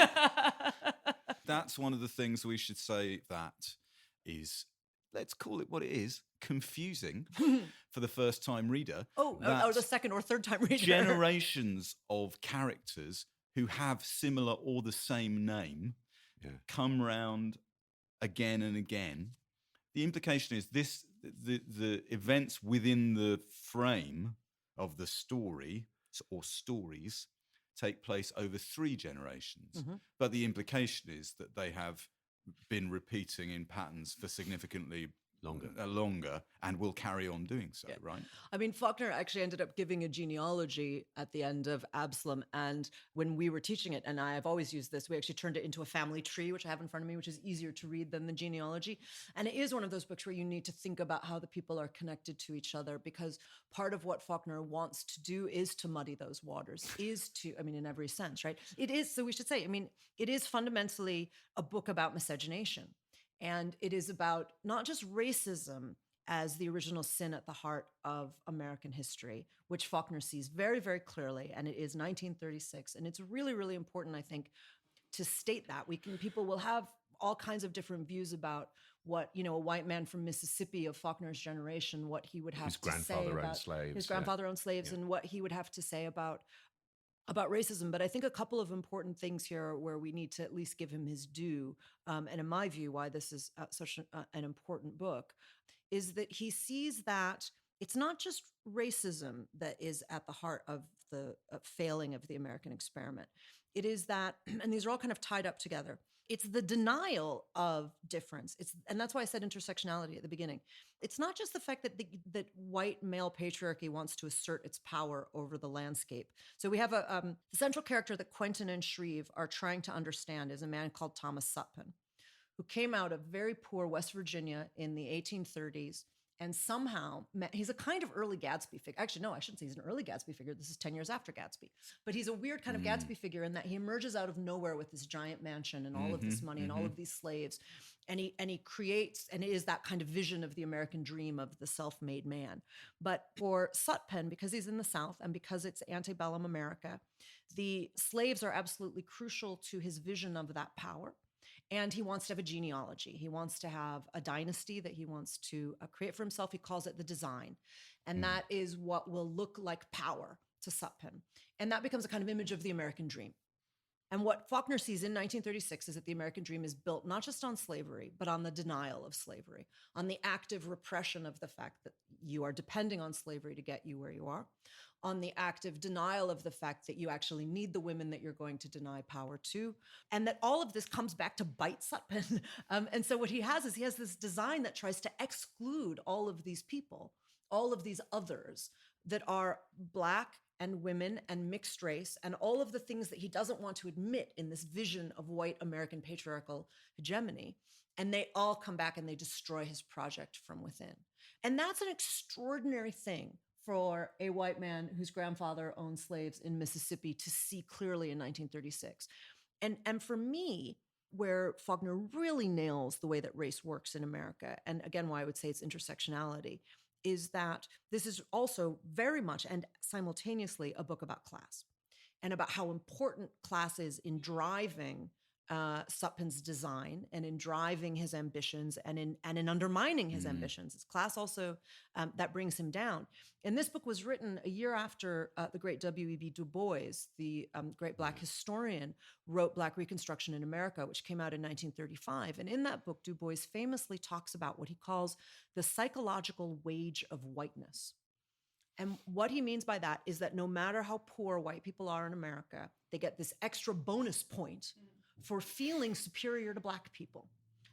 That's one of the things we should say that is, let's call it what it is, confusing for the first time reader.
Or the second or third time reader.
Generations of characters who have similar or the same name come round again and again. The implication is the events within the frame of the story or stories take place over 3 generations. But the implication is that they have been repeating in patterns for significantly longer and will carry on doing so, right?
I mean, Faulkner actually ended up giving a genealogy at the end of Absalom. And when we were teaching it, and I've always used this, we actually turned it into a family tree, which I have in front of me, which is easier to read than the genealogy. And it is one of those books where you need to think about how the people are connected to each other, because part of what Faulkner wants to do is to muddy those waters, in every sense, right? It is, so we should say, it is fundamentally a book about miscegenation. And it is about not just racism as the original sin at the heart of American history, which Faulkner sees very, very clearly. And it is 1936. And it's really, really important, I think, to state that. People will have all kinds of different views about what, a white man from Mississippi of Faulkner's generation, what he would have to say about his grandfather owned slaves and what he would have to say about about racism, but I think a couple of important things here where we need to at least give him his due, and in my view, why this is such an important book, is that he sees that it's not just racism that is at the heart of the failing of the American experiment. It is that, and these are all kind of tied up together, it's the denial of difference. And that's why I said intersectionality at the beginning. It's not just the fact that that white male patriarchy wants to assert its power over the landscape. So we have the central character that Quentin and Shreve are trying to understand is a man called Thomas Sutpen, who came out of very poor West Virginia in the 1830s. And somehow, he's a kind of early Gatsby figure. Actually, no, I shouldn't say he's an early Gatsby figure. This is 10 years after Gatsby. But he's a weird kind of Gatsby figure in that he emerges out of nowhere with this giant mansion and all of this money and all of these slaves. And he creates, and it is that kind of vision of the American dream of the self-made man. But for Sutpen, because he's in the South and because it's antebellum America, the slaves are absolutely crucial to his vision of that power. And he wants to have a genealogy. He wants to have a dynasty that he wants to create for himself. He calls it the design. And that is what will look like power to Sutpen. And that becomes a kind of image of the American dream. And what Faulkner sees in 1936 is that the American dream is built not just on slavery, but on the denial of slavery, on the active repression of the fact that you are depending on slavery to get you where you are, on the active denial of the fact that you actually need the women that you're going to deny power to, and that all of this comes back to bite Sutpen. And so what he has is he has this design that tries to exclude all of these people, all of these others that are Black and women and mixed race and all of the things that he doesn't want to admit in this vision of white American patriarchal hegemony. And they all come back and they destroy his project from within. And that's an extraordinary thing for a white man whose grandfather owned slaves in Mississippi to see clearly in 1936. And for me, where Faulkner really nails the way that race works in America, and again, why I would say it's intersectionality, is that this is also very much and simultaneously a book about class and about how important class is in driving Sutpen's design and in driving his ambitions and in undermining his ambitions. It's class also that brings him down. And this book was written a year after the great W.E.B. Du Bois, the great Black historian, wrote Black Reconstruction in America, which came out in 1935. And in that book, Du Bois famously talks about what he calls the psychological wage of whiteness. And what he means by that is that no matter how poor white people are in America, they get this extra bonus point for feeling superior to Black people.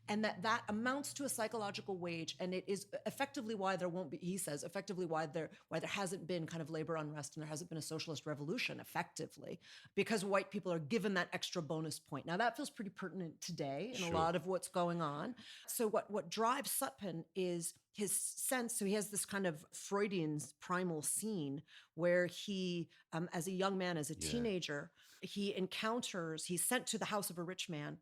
And that amounts to a psychological wage. And it is effectively why there won't be, he says, effectively why there hasn't been kind of labor unrest and there hasn't been a socialist revolution effectively, because white people are given that extra bonus point. Now that feels pretty pertinent today in a lot of what's going on. So what drives Sutpen is his sense. So he has this kind of Freudian primal scene where he, as a young man, as a teenager, he's sent to the house of a rich man.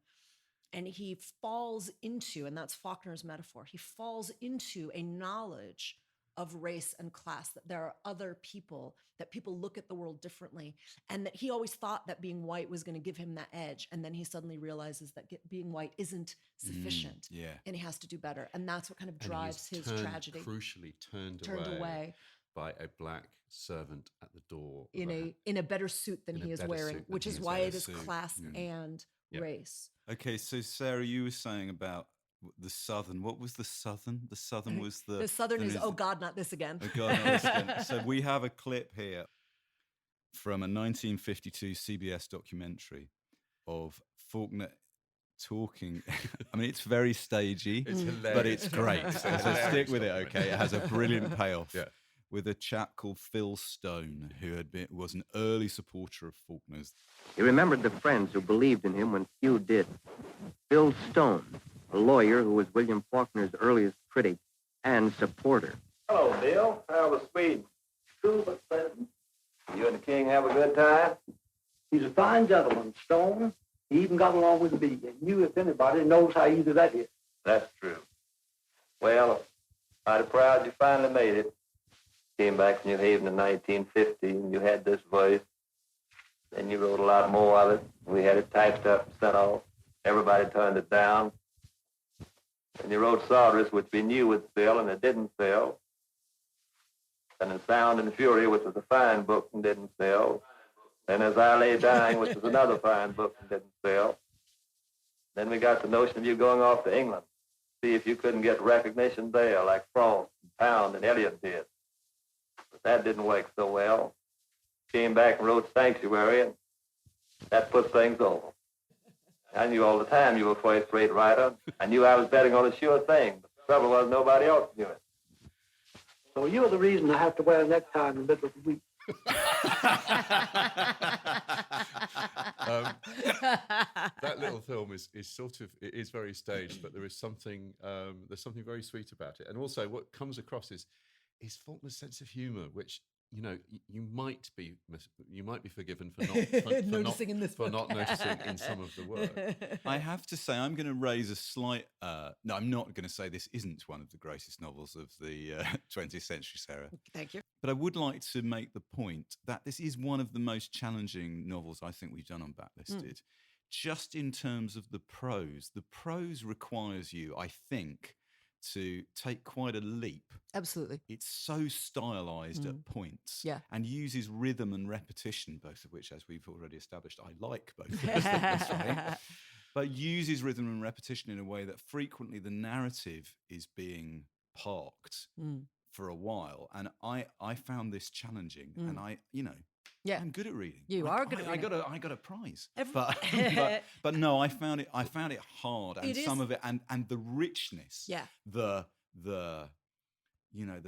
And he falls into, and that's Faulkner's metaphor, he falls into a knowledge of race and class, that there are other people, that people look at the world differently, and that he always thought that being white was going to give him that edge. And then he suddenly realizes that being white isn't sufficient, and he has to do better. And that's what kind of drives his tragedy.
Crucially turned away by a Black servant at the door.
In a better suit than he is wearing, which is why it is class and race.
Okay, so Sarah, you were saying about the Southern. What was the Southern? The Southern was the...
The Southern is, oh God, not this again.
Oh God, not this again. So we have a clip here from a 1952 CBS documentary of Faulkner talking. I mean, it's very stagey, but it's great. So stick with it, okay? It has a brilliant payoff. Yeah. With a chap called Phil Stone, who was an early supporter of Faulkner's.
He remembered the friends who believed in him when few did. Phil Stone, a lawyer who was William Faulkner's earliest critic and supporter.
Hello, Bill. How was Sweden? Cool but pleasant. You and the king have a good time?
He's a fine gentleman, Stone. He even got along with me, and you, if anybody, knows how easy that is.
That's true. Well, I'm mighty proud you finally made it. Came back from New Haven in 1950, and you had this voice. Then you wrote a lot more of it. We had it typed up and sent off. Everybody turned it down. And you wrote Sawdust, which we knew would sell, and it didn't sell. And then Sound and Fury, which was a fine book and didn't sell. Then As I Lay Dying, which was another fine book that didn't sell. Then we got the notion of you going off to England, see if you couldn't get recognition there like Frost, and Pound, and Eliot did. But that didn't work so well. Came back and wrote Sanctuary, and that put things over. I knew all the time you were a first-rate writer. I knew I was betting on a sure thing, but the trouble was nobody else knew it.
So you're the reason I have to wear a necktie in the middle of the week.
That little film is sort of, it is very staged, but there's something very sweet about it. And also what comes across is Faulkner's sense of humor, which, you know, you might be forgiven for not
noticing in
some of the work.
I have to say, I'm going to raise a slight. No, I'm not going to say this isn't one of the greatest novels of the 20th century, Sarah.
Thank you.
But I would like to make the point that this is one of the most challenging novels I think we've done on Backlisted. Just in terms of the prose. The prose requires you, I think, to take quite a leap.
Absolutely.
It's so stylized at points,
Yeah.
and uses rhythm and repetition, both of which, as we've already established, I like both of those things, right? But uses rhythm and repetition in a way that frequently the narrative is being parked for a while. And I found this challenging, and I'm good at reading.
You are good at reading.
I got a prize. But no, I found it hard, and some of it, and the richness, the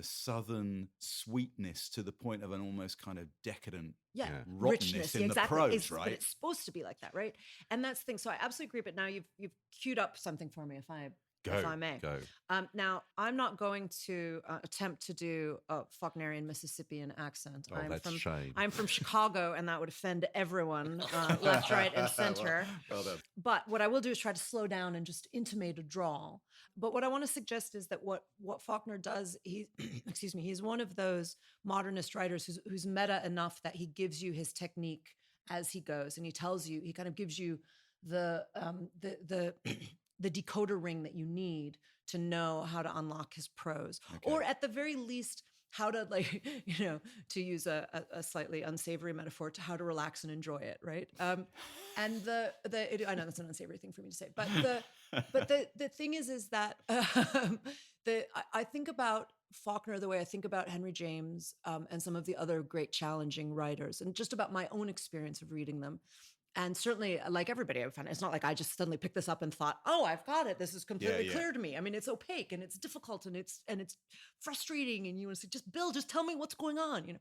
southern sweetness to the point of an almost kind of decadent rottenness in the prose, right?
But it's supposed to be like that, right? And that's the thing. So I absolutely agree. But now you've queued up something for me, if I may.
Go.
Now, I'm not going to attempt to do a Faulknerian Mississippian accent. I'm from Chicago, and that would offend everyone, left, right, and center.
Well done.
But what I will do is try to slow down and just intimate a drawl. But what I want to suggest is that what Faulkner does, he's one of those modernist writers who's meta enough that he gives you his technique as he goes, and he kind of gives you the decoder ring that you need to know how to unlock his prose, or at the very least, how to, like, to use a slightly unsavory metaphor, to how to relax and enjoy it, right? And I know that's an unsavory thing for me to say, but the thing is that I think about Faulkner the way I think about Henry James and some of the other great challenging writers, and just about my own experience of reading them. And certainly, like everybody, I found it's not like I just suddenly picked this up and thought, "Oh, I've got it. This is completely clear to me." I mean, it's opaque and it's difficult and it's frustrating, and you want to say, "Just Bill, just tell me what's going on,"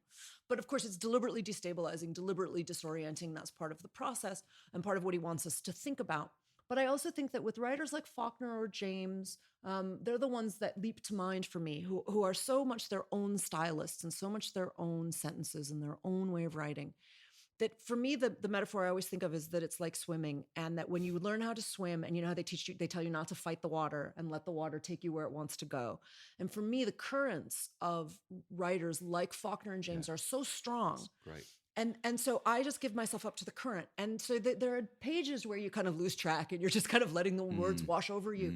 But of course, it's deliberately destabilizing, deliberately disorienting. That's part of the process and part of what he wants us to think about. But I also think that with writers like Faulkner or James, they're the ones that leap to mind for me, who are so much their own stylists and so much their own sentences and their own way of writing. That for me, the metaphor I always think of is that it's like swimming, and that when you learn how to swim, and you know how they tell you not to fight the water and let the water take you where it wants to go. And for me, the currents of writers like Faulkner and James are so strong.
That's great.
And so I just give myself up to the current. And so there are pages where you kind of lose track and you're just kind of letting the words wash over you.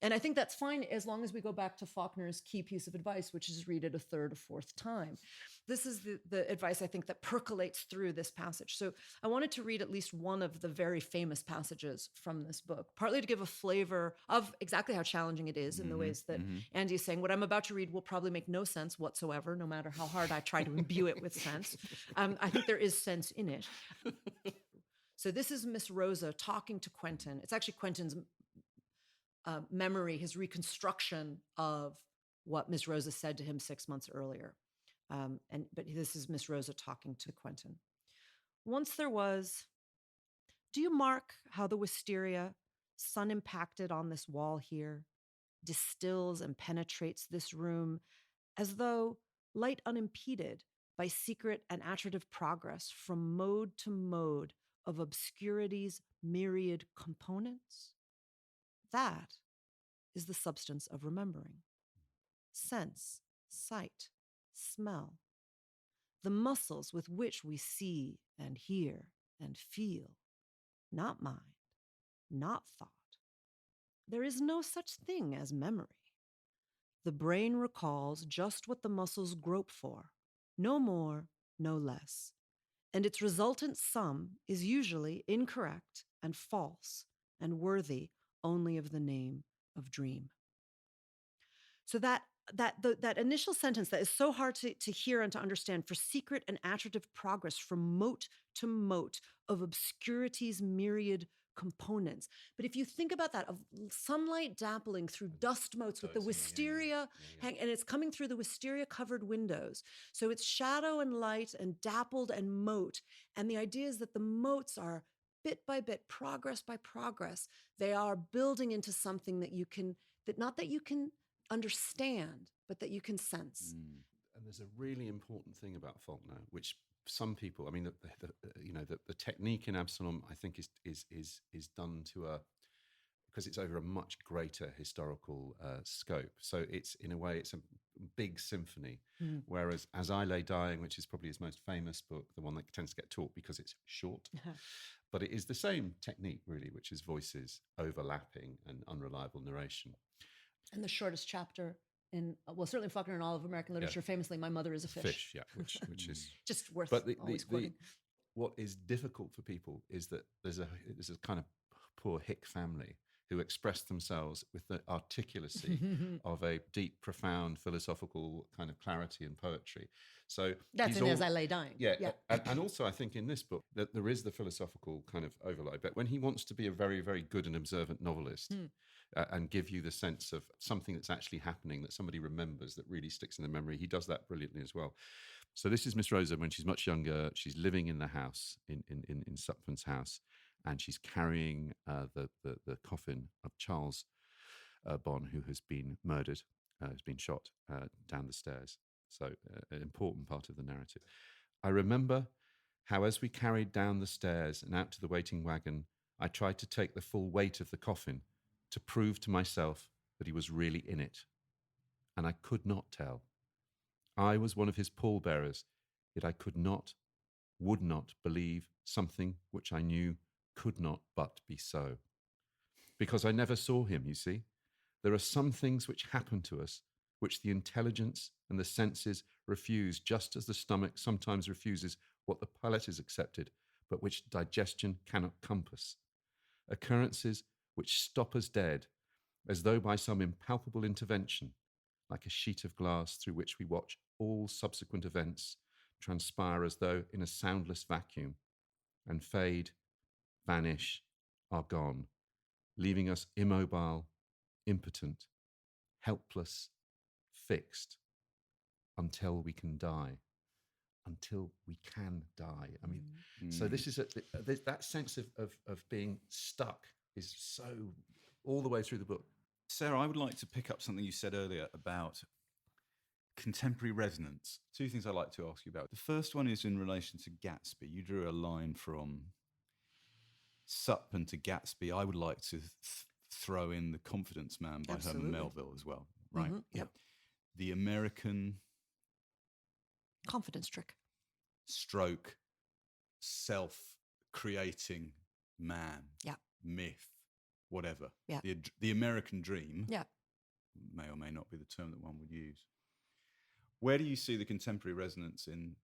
And I think that's fine as long as we go back to Faulkner's key piece of advice, which is read it a third or fourth time. This is the advice I think that percolates through this passage. So I wanted to read at least one of the very famous passages from this book, partly to give a flavor of exactly how challenging it is in the ways that Andy is saying. What I'm about to read will probably make no sense whatsoever, no matter how hard I try to imbue it with sense. I think there is sense in it. So this is Miss Rosa talking to Quentin. It's actually Quentin's memory, his reconstruction of what Miss Rosa said to him 6 months earlier. But this is Miss Rosa talking to Quentin. Once there was, do you mark how the wisteria, sun impacted on this wall here, distills and penetrates this room as though light unimpeded by secret and attritive progress from mode to mode of obscurity's myriad components? That is the substance of remembering. Sense, sight, smell. The muscles with which we see and hear and feel. Not mind, not thought. There is no such thing as memory. The brain recalls just what the muscles grope for, no more, no less. and its resultant sum is usually incorrect and false and worthy only of the name of dream. So that initial sentence that is so hard to hear and to understand, for secret and attritive progress from mote to mote of obscurity's myriad components. But if you think about that, of sunlight dappling through dust motes with the wisteria, and it's coming through the wisteria covered windows. So it's shadow and light and dappled and mote. And the idea is that the motes are bit by bit, progress by progress, they are building into something that you can, that not that you can understand, but that you can sense.
And there's a really important thing about Faulkner, which some people, I mean, the technique in Absalom, I think is done to because it's over a much greater historical scope. So it's, in a way, it's a big symphony. Whereas As I Lay Dying, which is probably his most famous book, the one that tends to get taught because it's short, but it is the same technique, really, which is voices overlapping and unreliable narration.
And the shortest chapter in, well, certainly Faulkner in all of American literature, famously, My Mother is a Fish.
Which is
just worth always quoting.
What is difficult for people is that there's a kind of poor hick family who express themselves with the articulacy of a deep, profound, philosophical kind of clarity and poetry. So
that's in As I Lay Dying.
Yeah. And also I think in this book that there is the philosophical kind of overlay. But when he wants to be a very, very good and observant novelist and give you the sense of something that's actually happening, that somebody remembers, that really sticks in the memory, he does that brilliantly as well. So this is Miss Rosa when she's much younger. She's living in the house, in Sutpen's house, and she's carrying the coffin of Charles Bonn, who has been murdered, has been shot down the stairs. So an important part of the narrative. I remember how as we carried down the stairs and out to the waiting wagon, I tried to take the full weight of the coffin to prove to myself that he was really in it. And I could not tell. I was one of his pallbearers, yet I could not, would not believe something which I knew could not but be so. Because I never saw him, you see. There are some things which happen to us, which the intelligence and the senses refuse, just as the stomach sometimes refuses what the palate has accepted, but which digestion cannot compass. Occurrences which stop us dead, as though by some impalpable intervention, like a sheet of glass through which we watch all subsequent events transpire as though in a soundless vacuum, and fade, vanish, are gone, leaving us immobile, impotent, helpless, fixed, until we can die. Until we can die. I mean, so this is that sense of being stuck is so all the way through the book.
Sarah, I would like to pick up something you said earlier about contemporary resonance. Two things I'd like to ask you about. The first one is in relation to Gatsby. You drew a line from Sutpen to Gatsby. I would like to throw in The Confidence Man by Herman Melville as well, right?
Yep.
The American
confidence trick.
Stroke, self-creating man, myth, whatever.
Yeah.
The American dream may or may not be the term that one would use. Where do you see the contemporary resonance in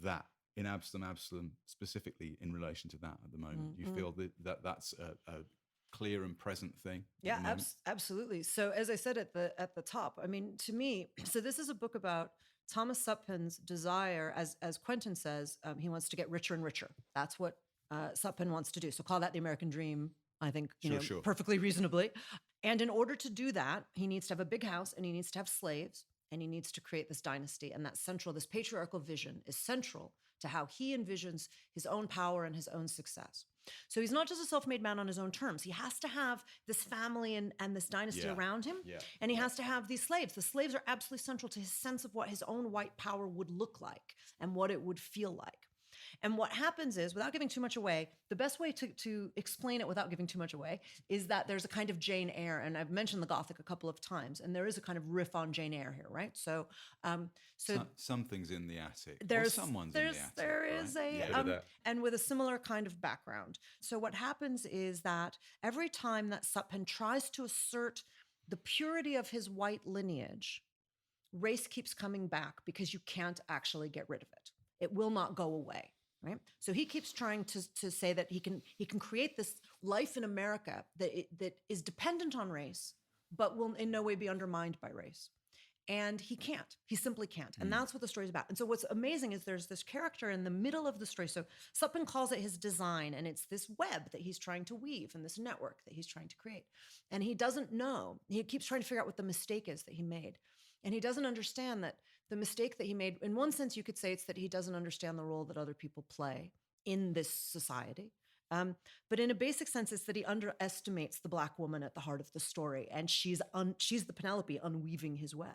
that, in Absalom specifically in relation to that at the moment? Do you feel that that's a clear and present thing?
Yeah, absolutely. So as I said at the top, I mean, to me, so this is a book about Thomas Sutpen's desire, as Quentin says, he wants to get richer and richer. That's what Sutpen wants to do. So call that the American dream, I think, perfectly reasonably. And in order to do that, he needs to have a big house and he needs to have slaves and he needs to create this dynasty. And that's central. This patriarchal vision is central to how he envisions his own power and his own success. So he's not just a self-made man on his own terms. He has to have this family and this dynasty around him. Yeah. And he has to have these slaves. The slaves are absolutely central to his sense of what his own white power would look like and what it would feel like. And what happens is, without giving too much away, the best way to explain it without giving too much away is that there's a kind of Jane Eyre, and I've mentioned the Gothic a couple of times, and there is a kind of riff on Jane Eyre here, right? So
something's in the attic. Someone's in the attic.
There is and with a similar kind of background. So what happens is that every time that Sutpen tries to assert the purity of his white lineage, race keeps coming back because you can't actually get rid of it. It will not go away. Right. So he keeps trying to say that he can create this life in America that is dependent on race, but will in no way be undermined by race. And he can't. He simply can't. And that's what the story's about. And so what's amazing is there's this character in the middle of the story. So Suppan calls it his design, and it's this web that he's trying to weave and this network that he's trying to create. And he doesn't know. He keeps trying to figure out what the mistake is that he made. And he doesn't understand that the mistake that he made, in one sense, you could say it's that he doesn't understand the role that other people play in this society. But in a basic sense, it's that he underestimates the Black woman at the heart of the story. And she's the Penelope unweaving his web.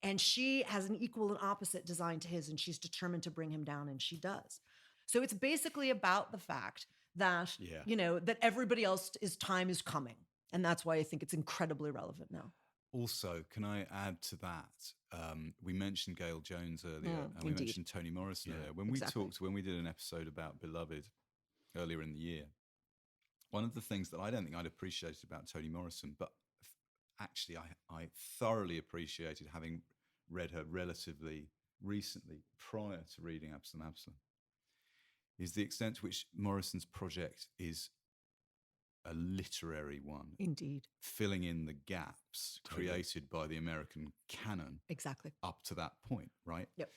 And she has an equal and opposite design to his, and she's determined to bring him down, and she does. So it's basically about the fact that, that everybody else's time is coming. And that's why I think it's incredibly relevant now.
Also, can I add to that? We mentioned Gail Jones earlier, and we mentioned Toni Morrison earlier. When we did an episode about Beloved earlier in the year, one of the things that I don't think I'd appreciated about Toni Morrison, but actually I thoroughly appreciated, having read her relatively recently prior to reading Absalom, is the extent to which Morrison's project is a literary one.
Indeed.
Filling in the gaps created by the American canon.
Exactly.
Up to that point, right?
Yep.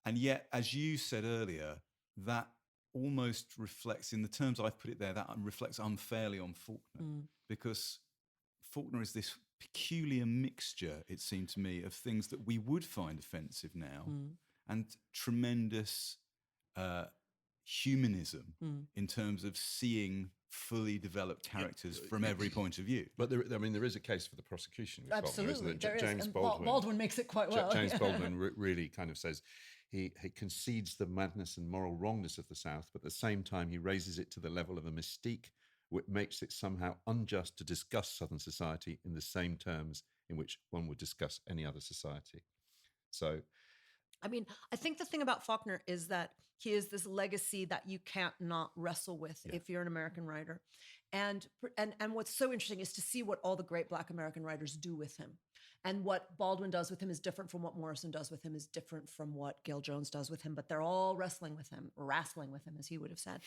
And yet, as you said earlier, that almost reflects, in the terms I've put it there, that reflects unfairly on Faulkner. Because Faulkner is this peculiar mixture, it seemed to me, of things that we would find offensive now and tremendous humanism in terms of seeing fully developed characters from every point of view.
But there is a case for the prosecution with Faulkner, isn't there? James
Baldwin makes it quite well.
James Baldwin really kind of says he concedes the madness and moral wrongness of the South, but at the same time he raises it to the level of a mystique which makes it somehow unjust to discuss Southern society in the same terms in which one would discuss any other society. So,
I mean, I think the thing about Faulkner is that he is this legacy that you can't not wrestle with if you're an American writer. And what's so interesting is to see what all the great Black American writers do with him. And what Baldwin does with him is different from what Morrison does with him, is different from what Gail Jones does with him, but they're all wrestling with him, as he would have said.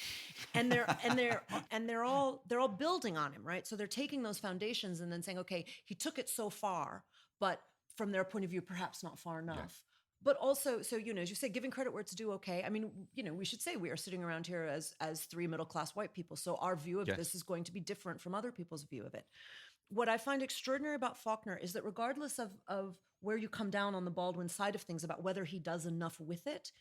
And they're all building on him, right? So they're taking those foundations and then saying, okay, he took it so far, but from their point of view, perhaps not far enough. Yeah. But also, so, as you say, giving credit where it's due, okay. I mean, we should say we are sitting around here as three middle-class white people. So our view of this is going to be different from other people's view of it. What I find extraordinary about Faulkner is that regardless of where you come down on the Baldwin side of things about whether he does enough with it,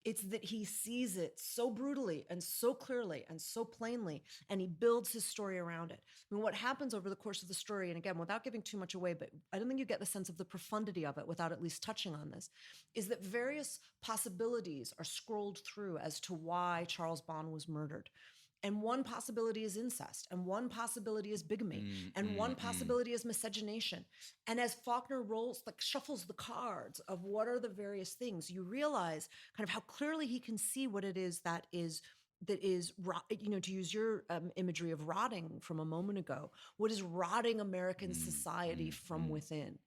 it's that he sees it so brutally and so clearly and so plainly, and he builds his story around it. I mean, what happens over the course of the story, and again, without giving too much away, but I don't think you get the sense of the profundity of it without at least touching on this, is that various possibilities are scrolled through as to why Charles Bond was murdered. And one possibility is incest, and one possibility is bigamy, and one possibility is miscegenation. And as Faulkner shuffles the cards of what are the various things, you realize kind of how clearly he can see what it is that is, to use your imagery of rotting from a moment ago, what is rotting American society from within.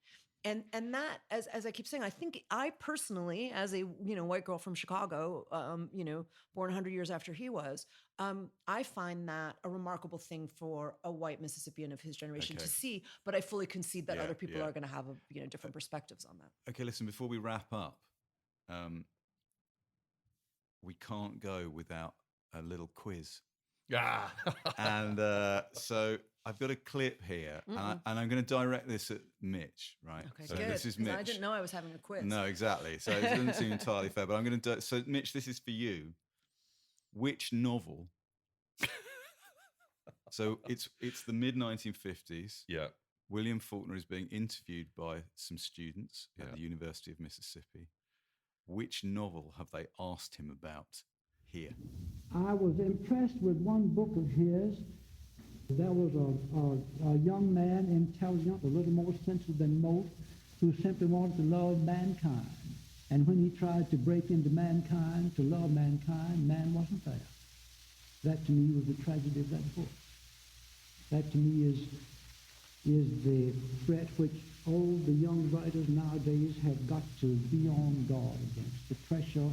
And that, as I keep saying, I think I personally, as a white girl from Chicago, born 100 years after he was, I find that a remarkable thing for a white Mississippian of his generation to see. But I fully concede that other people are going to have different perspectives on that.
Okay, listen. Before we wrap up, we can't go without a little quiz.
Yeah.
And so I've got a clip here, and I'm going to direct this at Mitch, right?
Okay,
so
good.
This is Mitch.
I didn't know I was having a quiz.
No, exactly. So it doesn't seem entirely fair, but I'm going to so Mitch, this is for you. Which novel? So it's the mid-1950s.
Yeah.
William Faulkner is being interviewed by some students at the University of Mississippi. Which novel have they asked him about here?
I was impressed with one book of his. There was a young man, intelligent, a little more sensitive than most, who simply wanted to love mankind. And when he tried to break into mankind, to love mankind, man wasn't there. That to me was the tragedy of that book. That to me is the threat which all the young writers nowadays have got to be on guard against, the pressure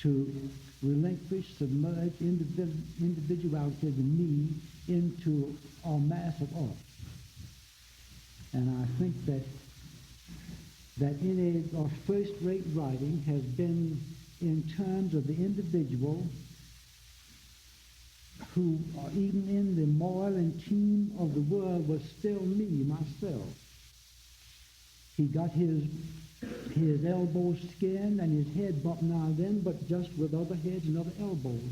to relinquish, submerge individuality of the me into a mass of art. And I think that any of first-rate writing has been in terms of the individual who, even in the moil and team of the world, was still me, myself. He got his elbows skinned and his head bumped now and then, but just with other heads and other elbows,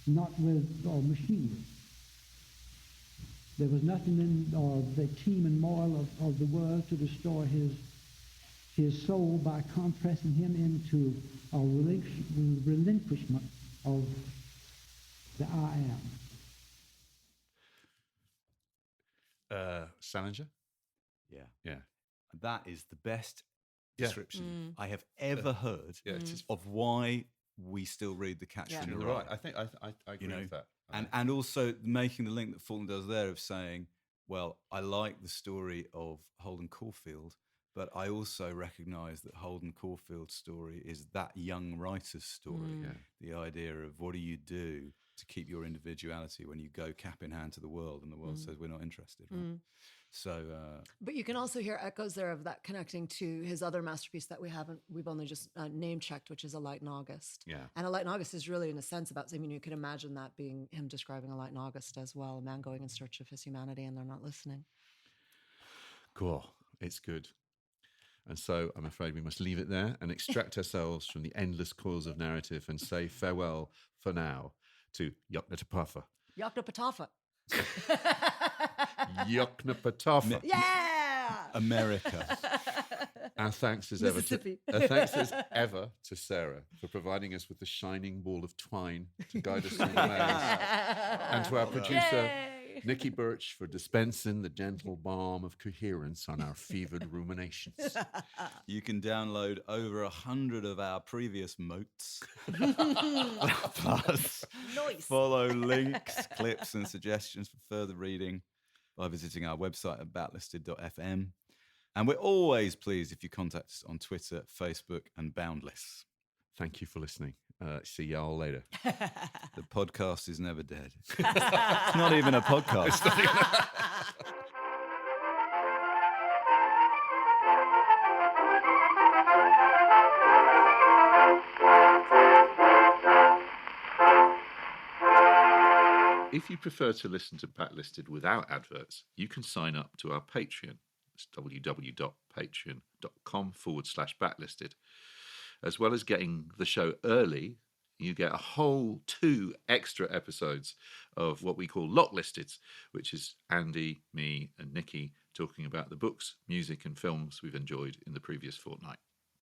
not with machines. There was nothing in the team and moil of the world to destroy his soul by compressing him into a relinquishment of the I
am. Salinger?
Yeah. That is the best description I have ever heard of why we still read The Catcher in the Rye.
Right. I think I agree with that.
And also making the link that Faulkner does there of saying, well, I like the story of Holden Caulfield, but I also recognise that Holden Caulfield's story is that young writer's story. The idea of what do you do to keep your individuality when you go cap in hand to the world and the world says we're not interested. Right? So,
but you can also hear echoes there of that connecting to his other masterpiece that we've only just name checked, which is A Light in August.
Yeah.
And A Light in August is really, in a sense, about, I mean, you can imagine that being him describing a light in August as well, a man going in search of his humanity and they're not listening.
Cool. It's good. And so I'm afraid we must leave it there and extract ourselves from the endless coils of narrative and say farewell for now to Yoknapatawpha.
Yoknapatawpha.
Yoknapatawpha.
Yeah!
America.
Our thanks as ever to Sarah for providing us with the shining ball of twine to guide us through the maze. And to our producer, Nikki Birch, for dispensing the gentle balm of coherence on our fevered ruminations.
You can download over 100 of our previous motes. Plus, follow links, clips, and suggestions for further reading by visiting our website at backlisted.fm. And we're always pleased if you contact us on Twitter, Facebook, and Boundless.
Thank you for listening. See y'all later.
The podcast is never dead. It's not even a podcast.
If you prefer to listen to Backlisted without adverts, you can sign up to our Patreon. It's www.patreon.com/backlisted. As well as getting the show early, you get a whole 2 extra episodes of what we call Locklisteds, which is Andy, me, and Nikki talking about the books, music, and films we've enjoyed in the previous fortnight.